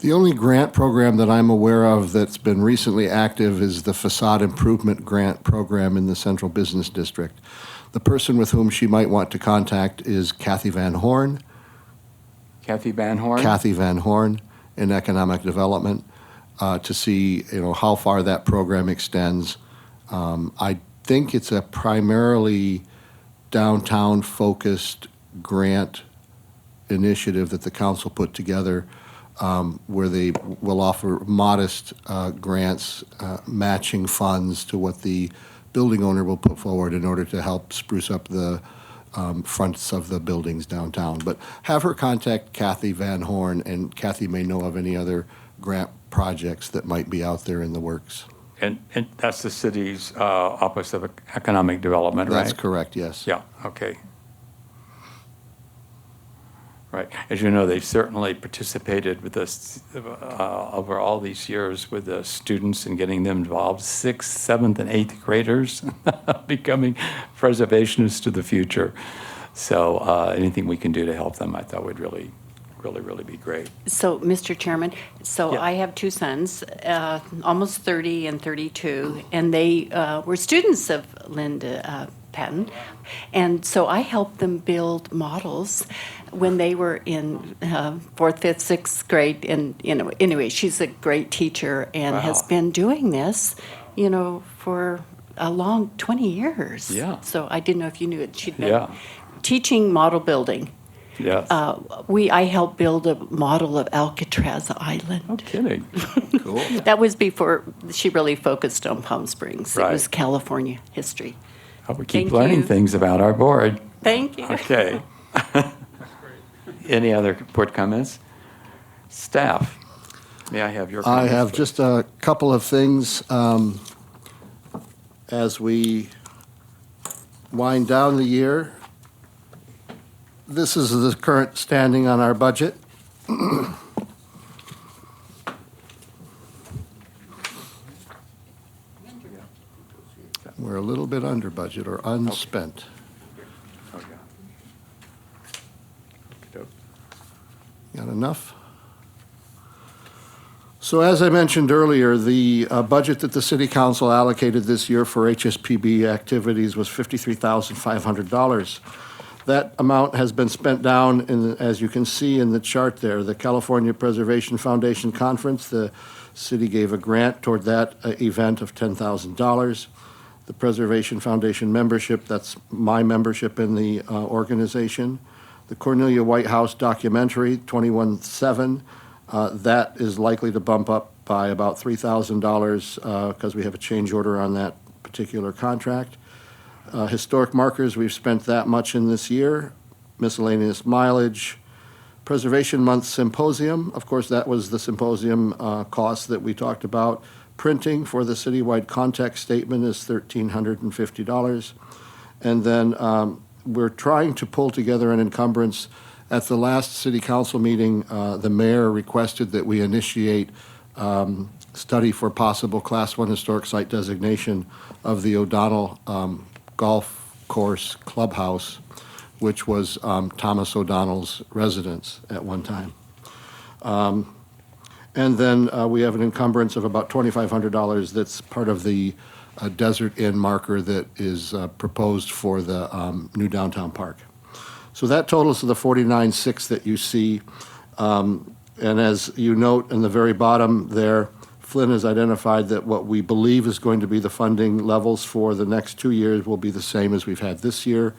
The only grant program that I'm aware of that's been recently active is the Facade Improvement Grant Program in the Central Business District. The person with whom she might want to contact is Kathy Van Horn. Kathy Van Horn? Kathy Van Horn in Economic Development to see how far that program extends. I think it's a primarily downtown-focused grant initiative that the council put together, where they will offer modest grants, matching funds to what the building owner will put forward in order to help spruce up the fronts of the buildings downtown. But have her contact Kathy Van Horn, and Kathy may know of any other grant projects that might be out there in the works. And that's the city's Office of Economic Development, right? That's correct, yes. Yeah, okay. Right. As you know, they've certainly participated with us over all these years with the students and getting them involved. 6th, 7th, and 8th graders becoming preservationists to the future. So anything we can do to help them, I thought would really be great. So, Mr. Chairman, Yeah. I have 2 sons, almost 30 and 32, and they were students of Linda Patton. And so I helped them build models when they were in 4th, 5th, 6th grade. And, anyway, she's a great teacher and has Wow. been doing this, for a long 20 years. Yeah. So I didn't know if you knew it. She'd been Yeah. teaching model building. Yes. I helped build a model of Alcatraz Island. No kidding. Cool. That was before she really focused on Palm Springs. It Right. was California history. We keep Thank learning you. things about our board. Thank you. Okay. Any other board comments? Staff, may I have your I comments? have please? just a couple of things. as we wind down the year, this is the current standing on our budget. We're a little bit under budget or unspent. Oh, yeah. Okey-doke. Got enough? So as I mentioned earlier, the budget that the city council allocated this year for HSPB activities was $53,500. That amount has been spent down, as you can see in the chart there, the California Preservation Foundation Conference. The city gave a grant toward that event of $10,000. The Preservation Foundation membership, that's my membership in the organization. The Cornelia White House documentary, 21/7, that is likely to bump up by about $3,000 because we have a change order on that particular contract. Historic markers, we've spent that much in this year. Miscellaneous mileage. Preservation Month Symposium, of course, that was the symposium cost that we talked about. Printing for the citywide context statement is $1,350. And then we're trying to pull together an encumbrance. At the last city council meeting, the mayor requested that we initiate study for possible Class 1 historic site designation of the O'Donnell Golf Course Clubhouse, which was Thomas O'Donnell's residence at one time. And then we have an encumbrance of about $2,500 that's part of the Desert Inn marker that is proposed for the new downtown park. So that totals to the 49.6 that you see. And as you note in the very bottom there, Flynn has identified that what we believe is going to be the funding levels for the next 2 years will be the same as we've had this year.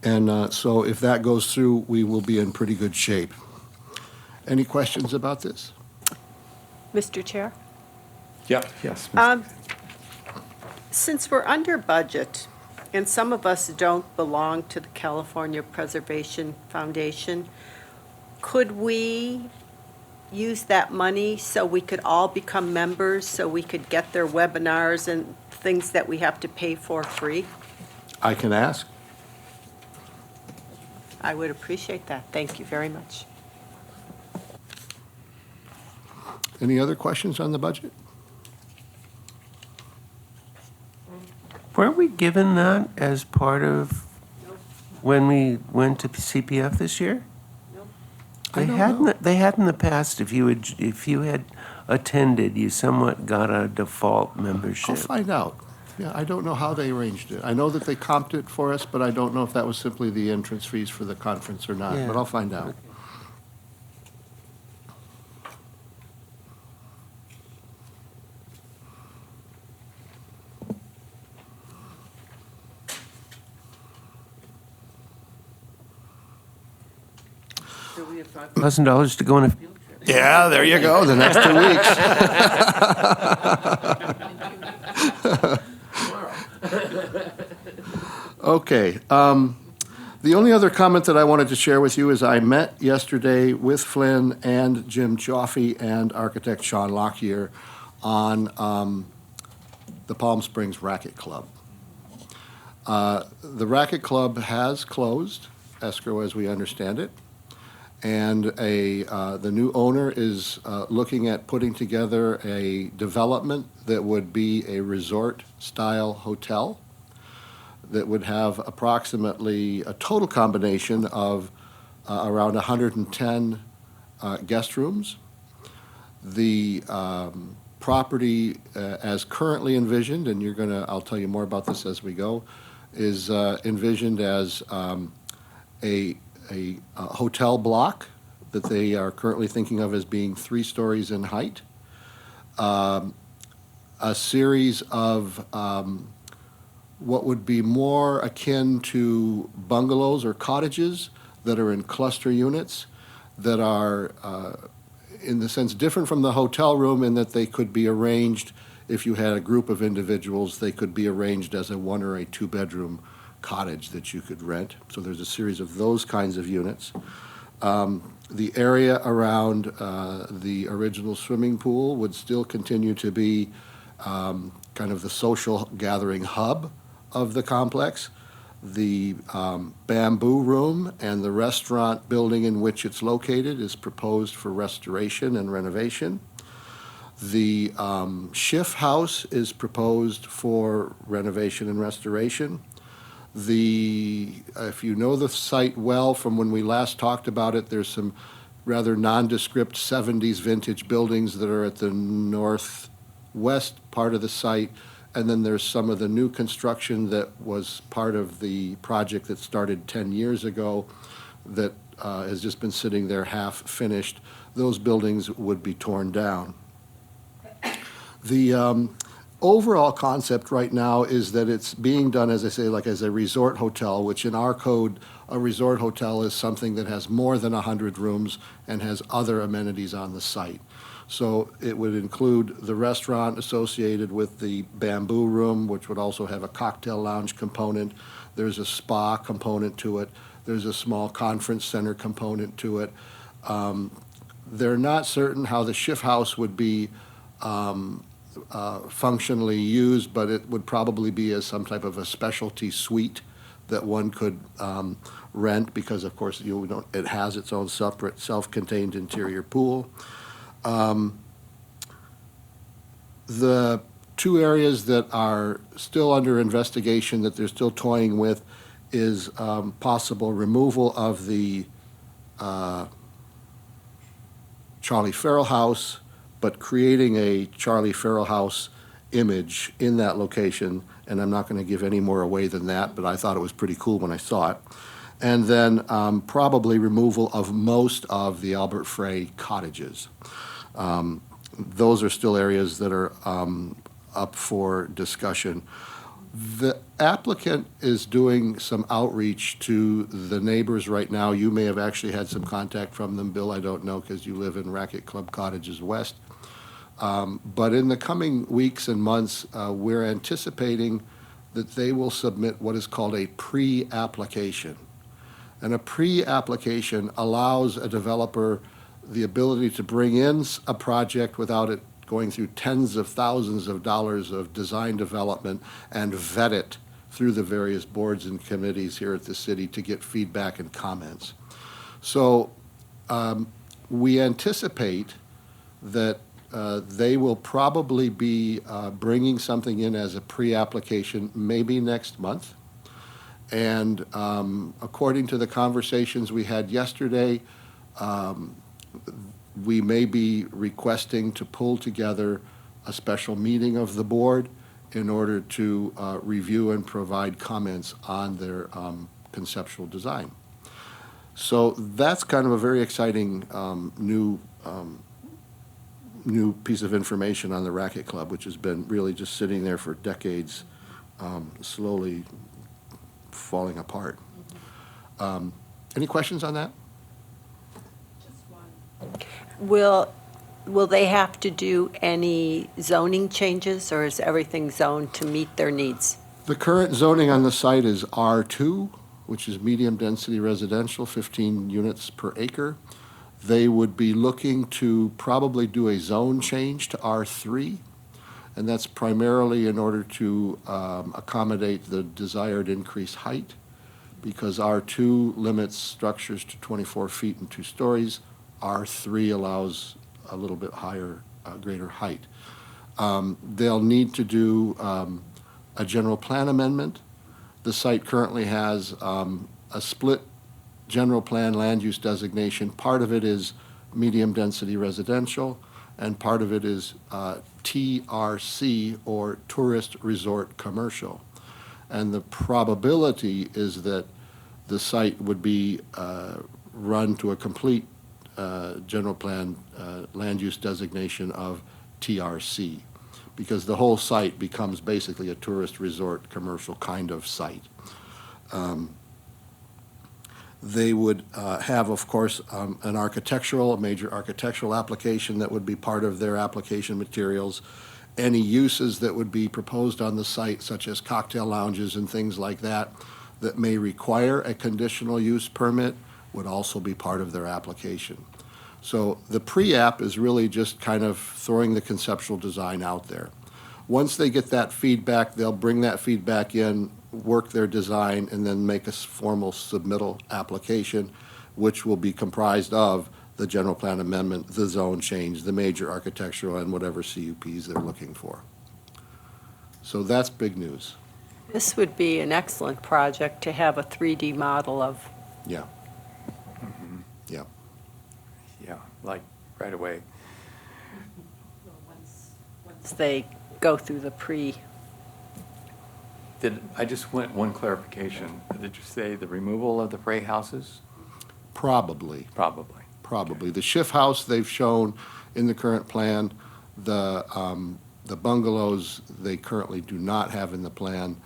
And so if that goes through, we will be in pretty good shape. Any questions about this? Mr. Chair? Yeah, yes. Since we're under budget, and some of us don't belong to the California Preservation Foundation, could we use that money so we could all become members, so we could get their webinars and things that we have to pay for free? I can ask. I would appreciate that. Thank you very much. Any other questions on the budget? Weren't we given that as part of when we went to CPF this year? I don't know. They had in the past, if you had attended, you somewhat got a default membership. I'll find out. Yeah, I don't know how they arranged it. I know that they comped it for us, but I don't know if that was simply the entrance fees for the conference or not, Yeah. but I'll find out. $1,000 to go on a field trip. Yeah, there you go, the next 2 weeks. Okay. The only other comment that I wanted to share with you is I met yesterday with Flynn and Jim Chaffee and architect Sean Lockyer on the Palm Springs Racquet Club. The Racquet Club has closed, escrow as we understand it. And the new owner is looking at putting together a development that would be a resort-style hotel that would have approximately a total combination of around 110 guest rooms. The property, as currently envisioned, and I'll tell you more about this as we go, is envisioned as a hotel block that they are currently thinking of as being 3 stories in height. A series of what would be more akin to bungalows or cottages that are in cluster units that are, in the sense, different from the hotel room in that they could be arranged, if you had a group of individuals, they could be arranged as a 1 or a 2-bedroom cottage that you could rent. So there's a series of those kinds of units. The area around the original swimming pool would still continue to be kind of the social gathering hub of the complex. The Bamboo Room and the restaurant building in which it's located is proposed for restoration and renovation. The Schiff House is proposed for renovation and restoration. If you know the site well from when we last talked about it, there's some rather nondescript 70s vintage buildings that are at the northwest part of the site. And then there's some of the new construction that was part of the project that started 10 years ago that has just been sitting there half finished. Those buildings would be torn down. The overall concept right now is that it's being done, as I say, like as a resort hotel, which in our code, a resort hotel is something that has more than 100 rooms and has other amenities on the site. So it would include the restaurant associated with the Bamboo Room, which would also have a cocktail lounge component. There's a spa component to it. There's a small conference center component to it. They're not certain how the Schiff House would be functionally used, but it would probably be as some type of a specialty suite that one could rent because, of course, it has its own separate self-contained interior pool. The two areas that are still under investigation that they're still toying with is possible removal of the Charlie Farrell House, but creating a Charlie Farrell House image in that location, and I'm not going to give any more away than that, but I thought it was pretty cool when I saw it. And then probably removal of most of the Albert Frey cottages. Those are still areas that are up for discussion. The applicant is doing some outreach to the neighbors right now. You may have actually had some contact from them, Bill, I don't know, because you live in Racket Club Cottages West. But in the coming weeks and months, we're anticipating that they will submit what is called a pre-application. And a pre-application allows a developer the ability to bring in a project without it going through tens of thousands of dollars of design development and vet it through the various boards and committees here at the city to get feedback and comments. So we anticipate that they will probably be bringing something in as a pre-application maybe next month. And according to the conversations we had yesterday, we may be requesting to pull together a special meeting of the board in order to review and provide comments on their conceptual design. So that's kind of a very exciting new piece of information on the Racket Club, which has been really just sitting there for decades, slowly falling apart. Any questions on that? Will they have to do any zoning changes, or is everything zoned to meet their needs? The current zoning on the site is R2, which is medium-density residential, 15 units per acre. They would be looking to probably do a zone change to R3, and that's primarily in order to accommodate the desired increased height, because R2 limits structures to 24 feet and 2 stories. R3 allows a little bit higher, greater height. They'll need to do a general plan amendment. The site currently has a split general plan land use designation. Part of it is medium-density residential, and part of it is TRC, or Tourist Resort Commercial. And the probability is that the site would be run to a complete general plan land use designation of TRC, because the whole site becomes basically a tourist resort commercial kind of site. They would have, of course, a major architectural application that would be part of their application materials. Any uses that would be proposed on the site, such as cocktail lounges and things like that, that may require a conditional use permit, would also be part of their application. So the pre-app is really just kind of throwing the conceptual design out there. Once they get that feedback, they'll bring that feedback in, work their design, and then make a formal submittal application, which will be comprised of the general plan amendment, the zone change, the major architectural, and whatever CUPs they're looking for. So that's big news. This would be an excellent project to have a 3D model of. Yeah. Yeah. Yeah, like, right away. Once they go through the I just want one clarification. Did you say the removal of the Prey houses? Probably. Probably. The Schiff House they've shown in the current plan. The bungalows, they currently do not have in the plan,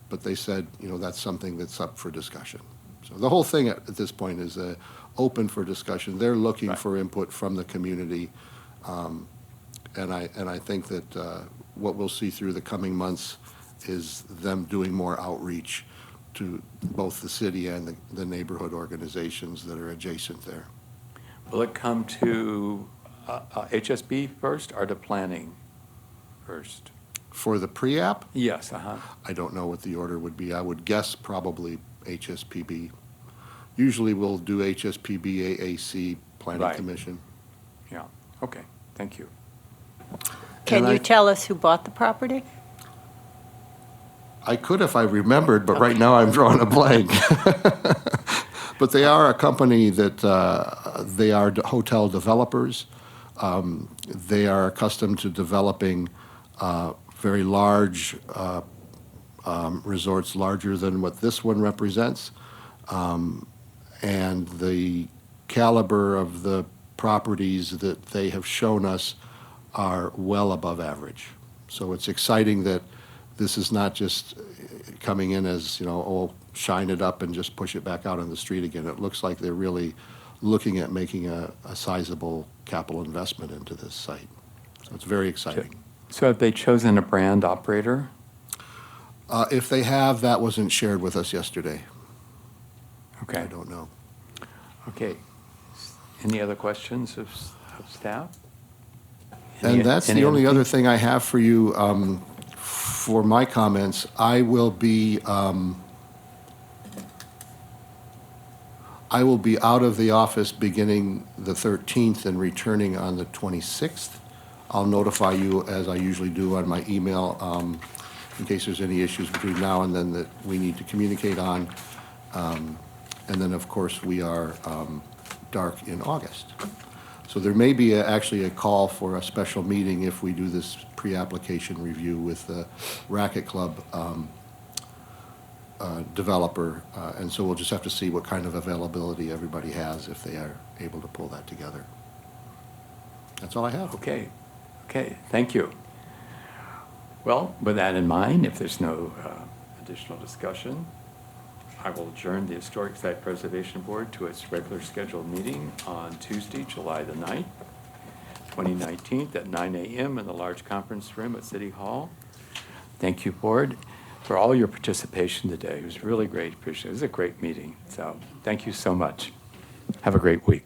but they said, that's something that's up for discussion. So the whole thing at this point is open for discussion. They're looking Right. for input from the community. And I think that what we'll see through the coming months is them doing more outreach to both the city and the neighborhood organizations that are adjacent there. Will it come to HSB first or to planning first? For the pre-app, Yes, uh-huh. I don't know what the order would be. I would guess probably HSPB. Usually we'll do HSPB, AAC, Planning Right. Commission. Yeah, okay, thank you. Can And you tell us who bought the property? I could if I remembered, but right now I'm drawing a blank. But they are a company that, they are hotel developers. They are accustomed to developing very large resorts, larger than what this one represents. And the caliber of the properties that they have shown us are well above average. So it's exciting that this is not just coming in as, shine it up and just push it back out on the street again. It looks like they're really looking at making a sizable capital investment into this site. So it's very exciting. So have they chosen a brand operator? If they have, that wasn't shared with us yesterday. Okay. I don't know. Okay. Any other questions of staff? And that's the only other thing I have for you for my comments. I will be out of the office beginning the 13th and returning on the 26th. I'll notify you, as I usually do, on my email in case there's any issues between now and then that we need to communicate on. And then, of course, we are dark in August. So there may be actually a call for a special meeting if we do this pre-application review with the Racket Club developer. And so we'll just have to see what kind of availability everybody has if they are able to pull that together. That's all I have. Okay, thank you. Well, with that in mind, if there's no additional discussion, I will adjourn the Historic Site Preservation Board to its regular scheduled meeting on Tuesday, July the 9th, 2019, at 9 a.m. in the large conference room at City Hall. Thank you, Board, for all your participation today. It was really great. Appreciate it. It was a great meeting. So thank you so much. Have a great week.